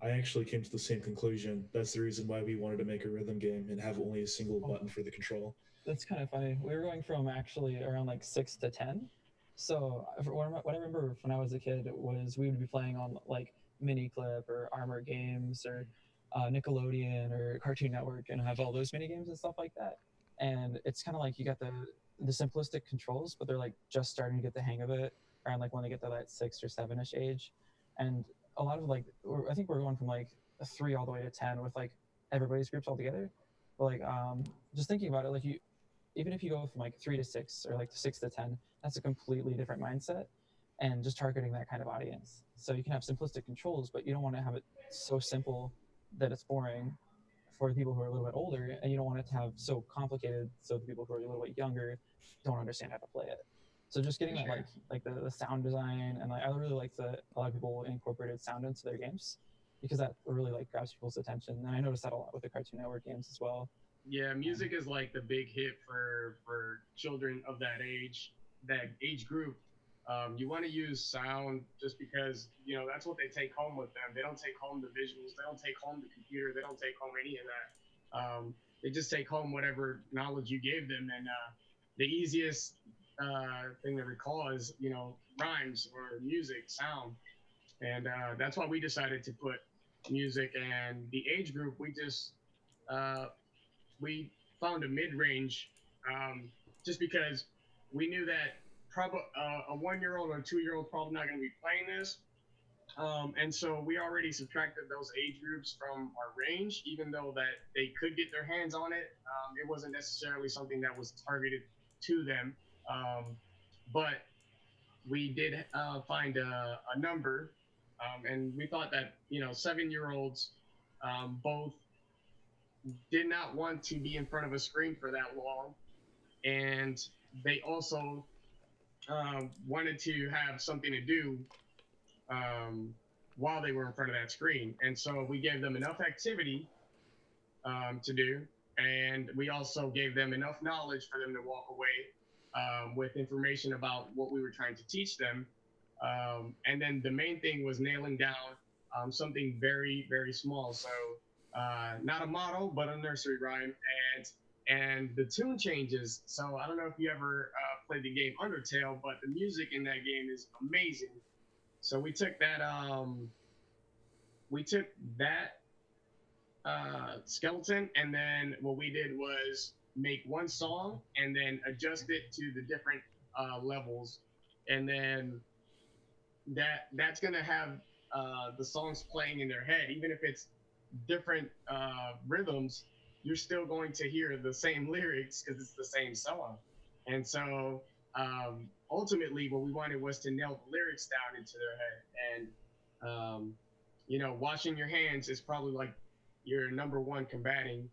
I actually came to the same conclusion. That's the reason why we wanted to make a rhythm game and have only a single button for the control. That's kind of funny. We were going from actually around like 6 to 10. So what I remember when I was a kid was we would be playing on like Miniclip or Armor Games or Nickelodeon or Cartoon Network and have all those mini games and stuff like that. And it's kind of like you got the simplistic controls, but they're like just starting to get the hang of it around like when they get to that 6 or 7-ish age. And a lot of like, I think we're going from like a 3 all the way to 10 with like everybody's groups all together. But like just thinking about it, like even if you go from like 3 to 6 or like 6 to 10, that's a completely different mindset and just targeting that kind of audience. So you can have simplistic controls, but you don't want to have it so simple that it's boring for the people who are a little bit older, and you don't want it to have so complicated so the people who are a little bit younger don't understand how to play it. So just getting that like the sound design, and like I really like that a lot of people incorporated sound into their games because that really like grabs people's attention. And I noticed that a lot with the Cartoon Network games as well. Yeah, music is like the big hit for children of that age group. You want to use sound just because that's what they take home with them. They don't take home the visuals. They don't take home the computer. They don't take home any of that. They just take home whatever knowledge you gave them. And the easiest thing to recall is rhymes or music, sound, and that's why we decided to put music. And the age group, we found a mid-range just because we knew that probably a 1-year-old or a 2-year-old probably not going to be playing this. And so we already subtracted those age groups from our range, even though that they could get their hands on it. It wasn't necessarily something that was targeted to them. But we did find a number, and we thought that 7-year-olds both did not want to be in front of a screen for that long, and they also wanted to have something to do while they were in front of that screen. And so we gave them enough activity to do, and we also gave them enough knowledge for them to walk away with information about what we were trying to teach them. And then the main thing was nailing down something very, very small. So not a model, but a nursery rhyme. And the tune changes. So I don't know if you ever played the game Undertale, but the music in that game is amazing. So we took that skeleton, and then what we did was make one song and then adjust it to the different levels, and then that's gonna have the songs playing in their head, even if it's different rhythms. You're still going to hear the same lyrics because it's the same song. And so ultimately, what we wanted was to nail the lyrics down into their head. And washing your hands is probably like your number one combating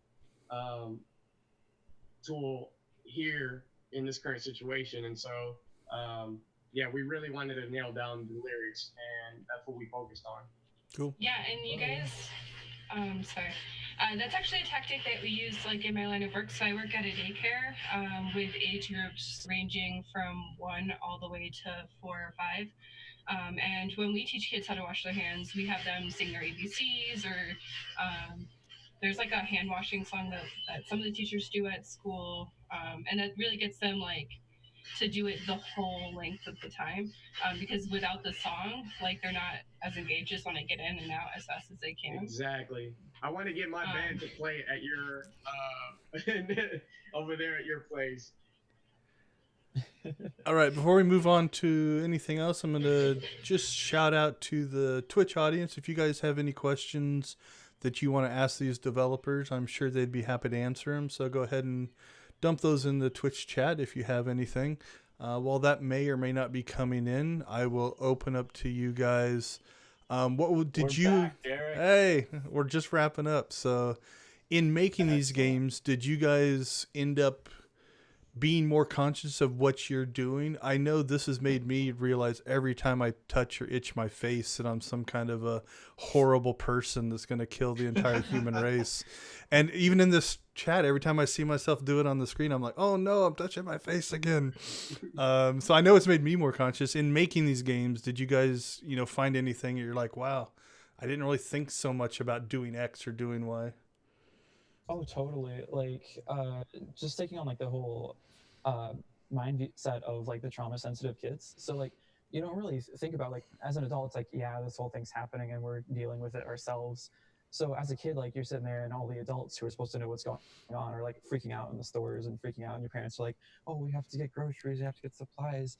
tool here in this current situation. And so, yeah, we really wanted to nail down the lyrics, and that's what we focused on. Cool. Yeah, and you guys, sorry. That's actually a tactic that we use like in my line of work. So I work at a daycare with age groups ranging from 1 all the way to 4 or 5. And when we teach kids how to wash their hands, we have them sing their ABCs, or there's like a hand washing song that some of the teachers do at school. And that really gets them like to do it the whole length of the time, because without the song, like they're not as engaged, just want to get in and out as fast as they can. Exactly. I want to get my band to play at your over there at your place. All right, before we move on to anything else, I'm going to just shout out to the Twitch audience. If you guys have any questions that you want to ask these developers, I'm sure they'd be happy to answer them. So go ahead and dump those in the Twitch chat if you have anything. While that may or may not be coming in, I will open up to you guys. Hey, we're just wrapping up. So in making these games, did you guys end up being more conscious of what you're doing? I know this has made me realize every time I touch or itch my face that I'm some kind of a horrible person that's going to kill the entire human race. And even in this chat, every time I see myself do it on the screen, I'm like, oh no, I'm touching my face again. So I know it's made me more conscious. In making these games, did you guys, find anything that you're like, wow, I didn't really think so much about doing X or doing Y? Oh, totally. Like, just taking on like the whole mindset of like the trauma sensitive kids. So like, you don't really think about like as an adult, it's like, yeah, this whole thing's happening and we're dealing with it ourselves. So as a kid, like you're sitting there and all the adults who are supposed to know what's going on are like freaking out in the stores and freaking out, and your parents are like, oh, we have to get groceries, we have to get supplies.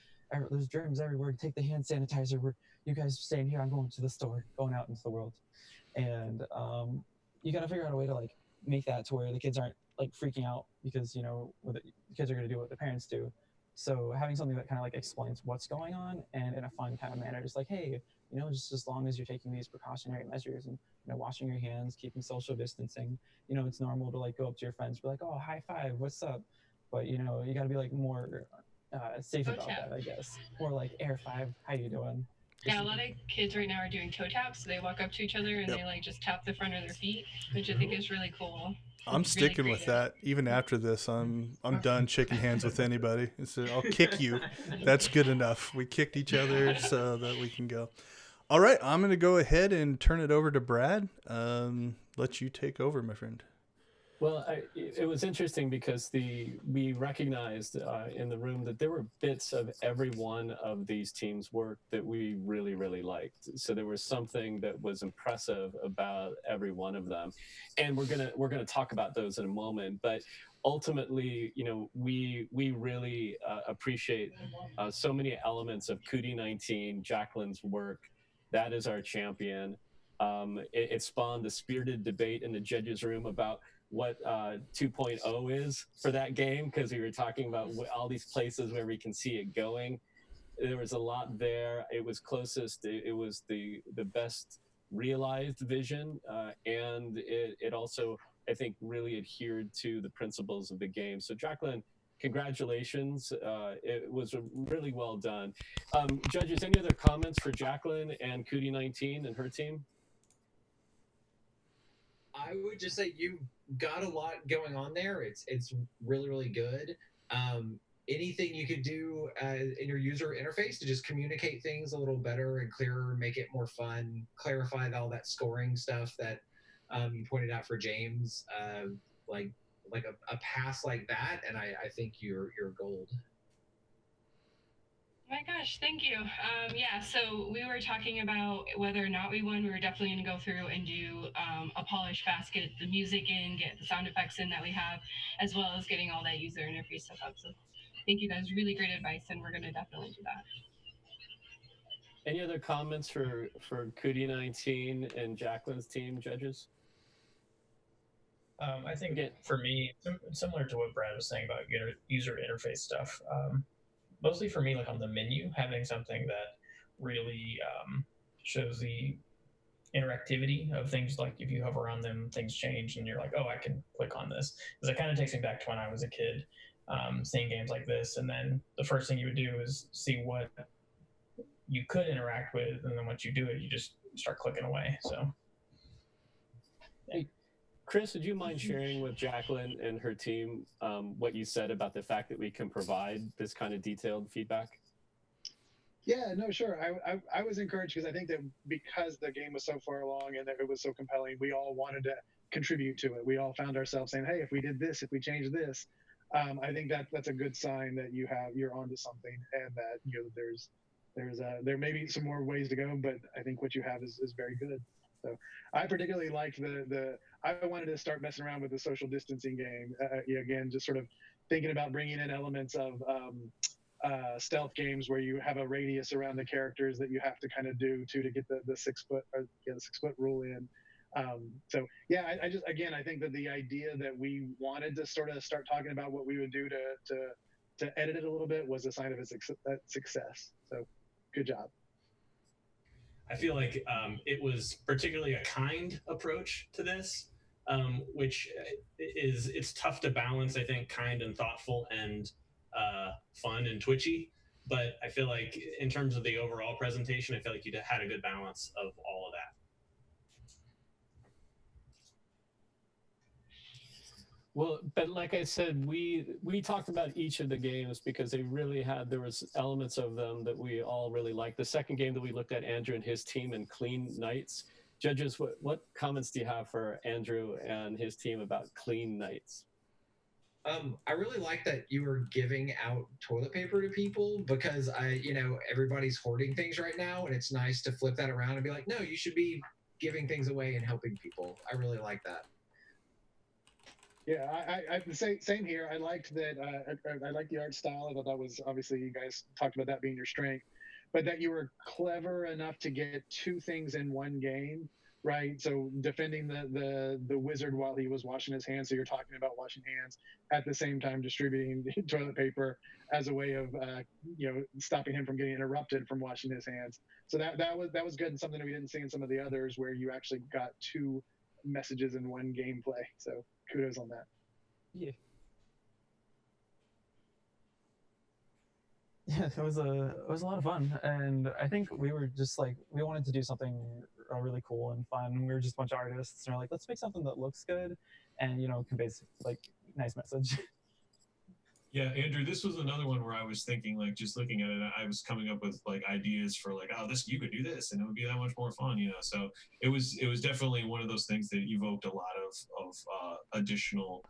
There's germs everywhere. Take the hand sanitizer. You guys staying here. I'm going to the store, going out into the world. And you got to figure out a way to like make that to where the kids aren't like freaking out because, the kids are going to do what the parents do. So having something that kind of like explains what's going on and in a fun kind of manner, just like, hey, just as long as you're taking these precautionary measures and, washing your hands, keeping social distancing, it's normal to like go up to your friends, be like, oh, high five, what's up? But, you got to be like more safe about that, I guess. More like air five, how you doing? Yeah, a lot of kids right now are doing toe taps. So they walk up to each other and they like just tap the front of their feet, which I think is really cool. I'm sticking with that. Even after this, I'm done shaking hands with anybody. I'll kick you. That's good enough. We kicked each other so that we can go. All right, I'm going to go ahead and turn it over to Brad. Let you take over, my friend. Well, it was interesting because we recognized in the room that there were bits of every one of these teams' work that we really, really liked. So there was something that was impressive about every one of them, and we're gonna talk about those in a moment. But ultimately, we really appreciate so many elements of COVID-19, Jacqueline's work. That is our champion. It spawned a spirited debate in the judges' room about what 2.0 is for that game, because we were talking about all these places where we can see it going. There was a lot there. It was closest. It was the best realized vision, and it also, I think, really adhered to the principles of the game. So, Jacqueline, congratulations. It was really well done. Judges, any other comments for Jacqueline and COVID-19 and her team? I would just say you've got a lot going on there. It's really, really good. Anything you could do in your user interface to just communicate things a little better and clearer, make it more fun, clarify all that scoring stuff that you pointed out for James, like a pass like that, and I think you're gold. Oh my gosh, thank you. Yeah, so we were talking about whether or not we won. We were definitely going to go through and do a polish basket, the music in, get the sound effects in that we have, as well as getting all that user interface stuff up. So thank you guys. Really great advice, and we're going to definitely do that. Any other comments for COVID-19 and Jacqueline's team, judges? I think for me, similar to what Brad was saying about user interface stuff, mostly for me, like on the menu, having something that really shows the interactivity of things. Like if you hover on them, things change and you're like, oh, I can click on this. Because it kind of takes me back to when I was a kid, seeing games like this. And then the first thing you would do is see what you could interact with. And then once you do it, you just start clicking away. So. Hey, Chris, would you mind sharing with Jacqueline and her team what you said about the fact that we can provide this kind of detailed feedback? Yeah, no, sure. I was encouraged because I think that because the game was so far along and that it was so compelling, we all wanted to contribute to it. We all found ourselves saying, hey, if we did this, if we changed this, I think that's a good sign that you're onto something, and that there may be some more ways to go, but I think what you have is very good. So I particularly liked I wanted to start messing around with the social distancing game. Again, just sort of thinking about bringing in elements of stealth games where you have a radius around the characters that you have to kind of do to get the 6 foot or the 6 foot rule in. So yeah, I think that the idea that we wanted to sort of start talking about what we would do to edit it a little bit was a sign of its success. So good job. I feel like it was particularly a kind approach to this, which it's tough to balance, I think, kind and thoughtful and fun and twitchy. But I feel like in terms of the overall presentation, I feel like you had a good balance of all of that. Well, but like I said, we talked about each of the games because there was elements of them that we all really liked. The second game that we looked at, Andrew and his team, and Clean Nights. Judges, what comments do you have for Andrew and his team about Clean Nights? I really like that you were giving out toilet paper to people, because everybody's hoarding things right now, and it's nice to flip that around and be like, no, you should be giving things away and helping people. I really like that. Yeah, I same here. I liked that. I liked the art style. I thought that was, obviously, you guys talked about that being your strength, but that you were clever enough to get two things in one game, right? So defending the wizard while he was washing his hands. So you're talking about washing hands at the same time distributing toilet paper as a way of stopping him from getting interrupted from washing his hands. So that was good, and something that we didn't see in some of the others where you actually got two messages in one gameplay. So kudos on that. Yeah, it was a lot of fun, and I think we were just like, we wanted to do something really cool and fun. We were just a bunch of artists, and we're like, let's make something that looks good and conveys like nice message. Yeah, Andrew, this was another one where I was thinking, like, just looking at it, I was coming up with like ideas for like, oh, this, you could do this and it would be that much more fun, So it was definitely one of those things that evoked a lot of additional,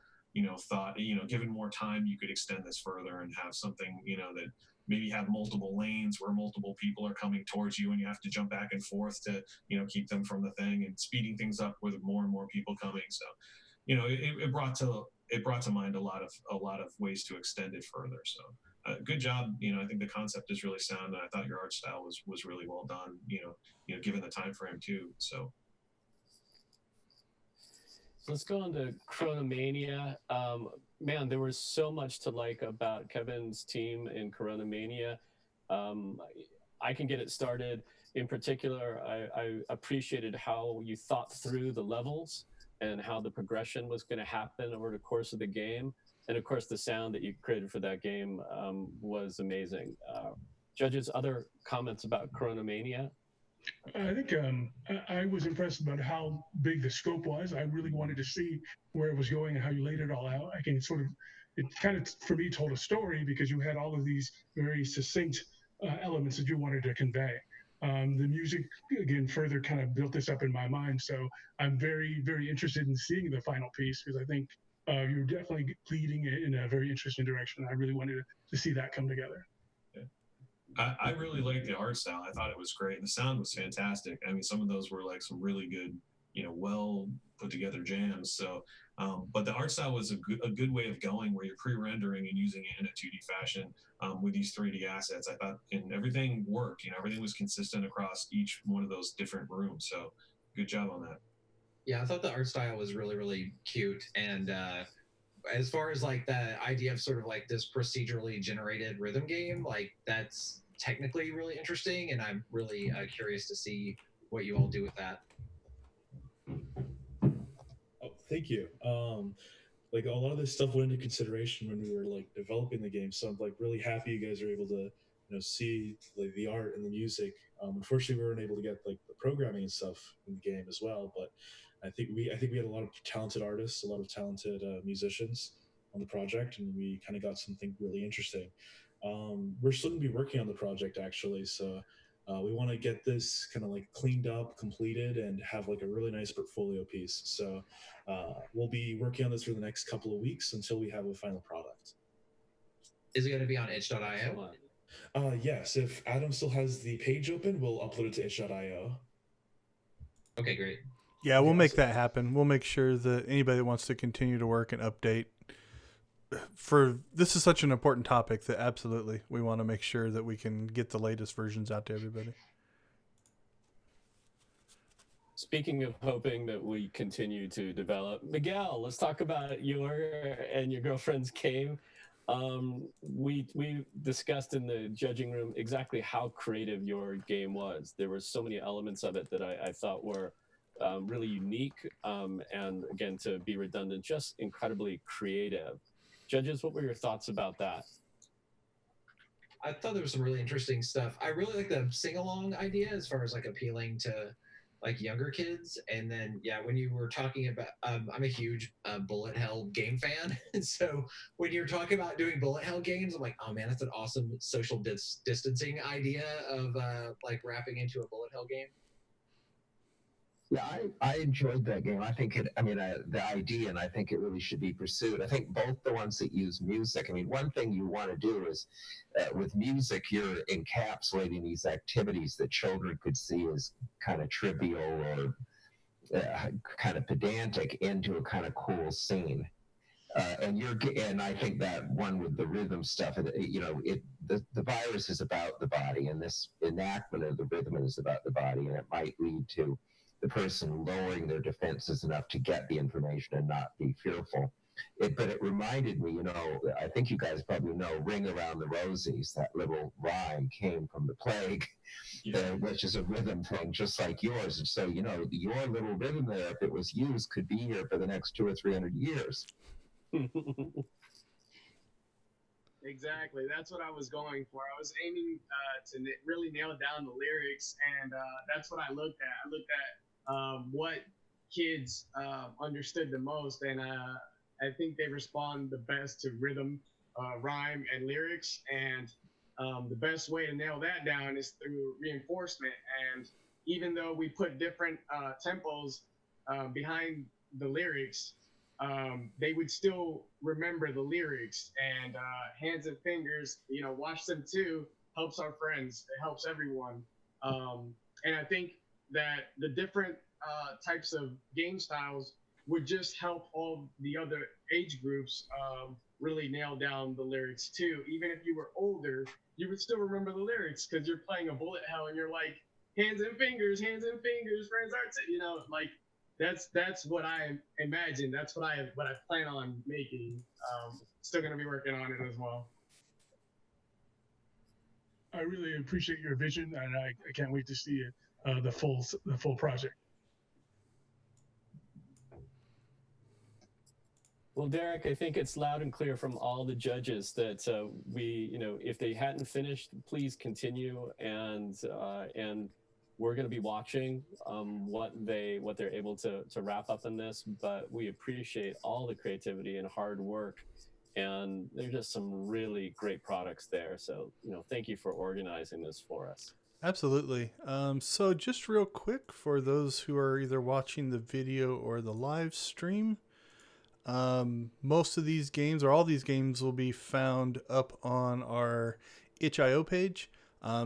thought. Given more time, you could extend this further and have something, that maybe have multiple lanes where multiple people are coming towards you and you have to jump back and forth to, keep them from the thing, and speeding things up with more and more people coming. So, it brought to it brought to mind a lot of ways to extend it further. So good job. I think the concept is really sound, and I thought your art style was really well done. Given the time frame too. So let's go on to Chronomania. Man, there was so much to like about Kevin's team in Chronomania. I can get it started. In particular, I appreciated how you thought through the levels and how the progression was going to happen over the course of the game. And of course, the sound that you created for that game was amazing. Judges, other comments about Chronomania? I think I was impressed about how big the scope was. I really wanted to see where it was going and how you laid it all out. It kind of, for me, told a story because you had all of these very succinct elements that you wanted to convey. The music, again, further kind of built this up in my mind. So I'm very, very interested in seeing the final piece because I think you're definitely leading it in a very interesting direction. I really wanted to see that come together. I really liked the art style. I thought it was great. The sound was fantastic. I mean, some of those were like some really good, well put together jams. So, but the art style was a good way of going where you're pre-rendering and using it in a 2D fashion with these 3D assets. I thought, and everything worked. Everything was consistent across each one of those different rooms. So, good job on that. Yeah, I thought the art style was really, really cute. And as far as like the idea of sort of like this procedurally generated rhythm game, like that's technically really interesting, and I'm really curious to see what you all do with that. Oh, thank you. Like a lot of this stuff went into consideration when we were like developing the game, so I'm like really happy you guys are able to see like the art and the music. Unfortunately, we weren't able to get like the programming and stuff in the game as well, but I think we had a lot of talented artists, a lot of talented musicians on the project, and we kind of got something really interesting. We're still going to be working on the project actually, so we want to get this kind of like cleaned up, completed, and have like a really nice portfolio piece. So we'll be working on this for the next couple of weeks until we have a final product. Is it going to be on itch.io? Yes, if Adam still has the page open, we'll upload it to itch.io. Okay, great. Yeah, we'll make that happen. We'll make sure that anybody that wants to continue to work and update this is such an important topic that absolutely we want to make sure that we can get the latest versions out to everybody. Speaking of hoping that we continue to develop, Miguel, let's talk about your and your girlfriend's game. We discussed in the judging room exactly how creative your game was. There were so many elements of it that I thought were really unique, and again, to be redundant, just incredibly creative. Judges, what were your thoughts about that? I thought there was some really interesting stuff. I really like the sing-along idea as far as like appealing to like younger kids. And then, yeah, when you were talking about, I'm a huge bullet hell game fan. And so when you're talking about doing bullet hell games, I'm like, oh man, that's an awesome social distancing idea of like wrapping into a bullet hell game. Yeah, I enjoyed that game. I think the idea, and I think it really should be pursued. I think both the ones that use music. I mean, one thing you want to do is with music, you're encapsulating these activities that children could see as kind of trivial or kind of pedantic into a kind of cool scene. And I think that one with the rhythm stuff, the virus is about the body, and this enactment of the rhythm is about the body, and it might lead to the person lowering their defenses enough to get the information and not be fearful. But it reminded me, I think you guys probably know Ring Around the Rosies, that little rhyme came from the plague, which is a rhythm thing just like yours. And so, your little rhythm there, if it was used, could be here for the next 200 or 300 years. Exactly. That's what I was going for. I was aiming to really nail down the lyrics, and that's what I looked at. I looked at what kids understood the most, and I think they respond the best to rhythm, rhyme, and lyrics. And the best way to nail that down is through reinforcement. And even though we put different tempos behind the lyrics, they would still remember the lyrics. And Hands and Fingers, watch them too, helps our friends. It helps everyone. And I think that the different types of game styles would just help all the other age groups really nail down the lyrics too. Even if you were older, you would still remember the lyrics because you're playing a bullet hell and you're like hands and fingers, friends are like that's what I imagine. That's what I plan on making. Still gonna be working on it as well. I really appreciate your vision, and I can't wait to see it, the full project. Well, Derek, I think it's loud and clear from all the judges that if they hadn't finished, please continue, and we're going to be watching what they're able to wrap up in this. But we appreciate all the creativity and hard work, and there's just some really great products there. So thank you for organizing this for us. Absolutely. So just real quick for those who are either watching the video or the live stream. Most of these games, or all these games, will be found up on our itch.io page.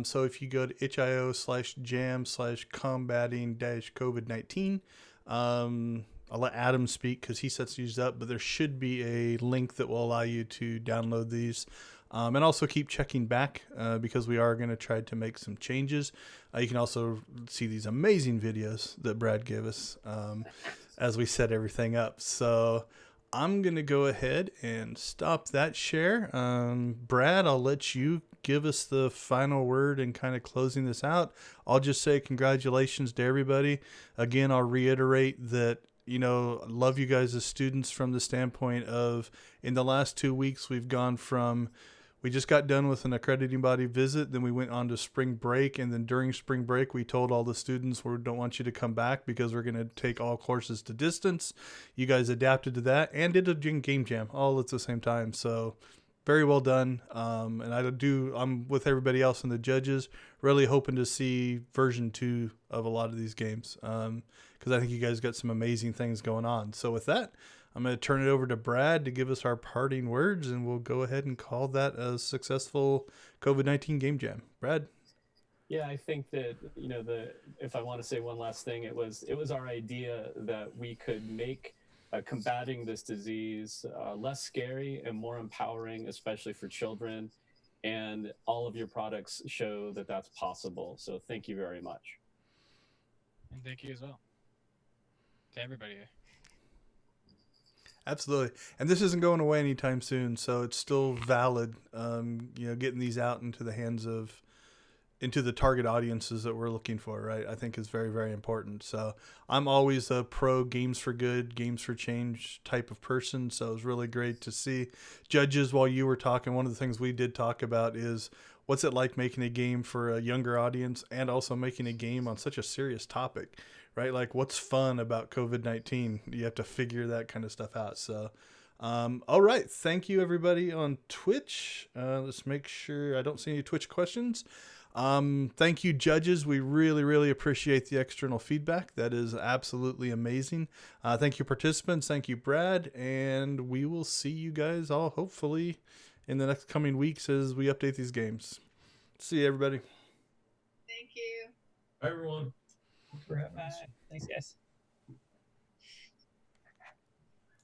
So if you go to itch.io/jam/combating-COVID19, I'll let Adam speak because he sets these up, but there should be a link that will allow you to download these. And also keep checking back because we are going to try to make some changes. You can also see these amazing videos that Brad gave us as we set everything up. So I'm going to go ahead and stop that share. Brad, I'll let you give us the final word and kind of closing this out. I'll just say congratulations to everybody. Again, I'll reiterate that, love you guys as students from the standpoint of in the last 2 weeks, we've gone from, we just got done with an accrediting body visit. Then we went on to spring break. And then during spring break, we told all the students we don't want you to come back because we're going to take all courses to distance. You guys adapted to that and did a game jam all at the same time. So very well done. And I'm with everybody else and the judges, really hoping to see version 2 of a lot of these games. Because I think you guys got some amazing things going on. So with that, I'm going to turn it over to Brad to give us our parting words, and we'll go ahead and call that a successful COVID-19 game jam. Brad? Yeah, I think that, if I want to say one last thing, it was our idea that we could make combating this disease less scary and more empowering, especially for children. And all of your products show that that's possible. So thank you very much. And thank you as well to everybody. Absolutely. And this isn't going away anytime soon, so it's still valid, getting these out into the hands of, into the target audiences that we're looking for, right? I think is very, very important. So I'm always a pro games for good, games for change type of person. So it was really great to see judges while you were talking. One of the things we did talk about is what's it like making a game for a younger audience and also making a game on such a serious topic, right? Like what's fun about COVID-19? You have to figure that kind of stuff out. So, all right. Thank you everybody on Twitch. Let's make sure I don't see any Twitch questions. Thank you judges. We really, really appreciate the external feedback. That is absolutely amazing. Thank you participants. Thank you, Brad. And we will see you guys all hopefully in the next coming weeks as we update these games. See you everybody. Thank you. Bye everyone. Thanks guys.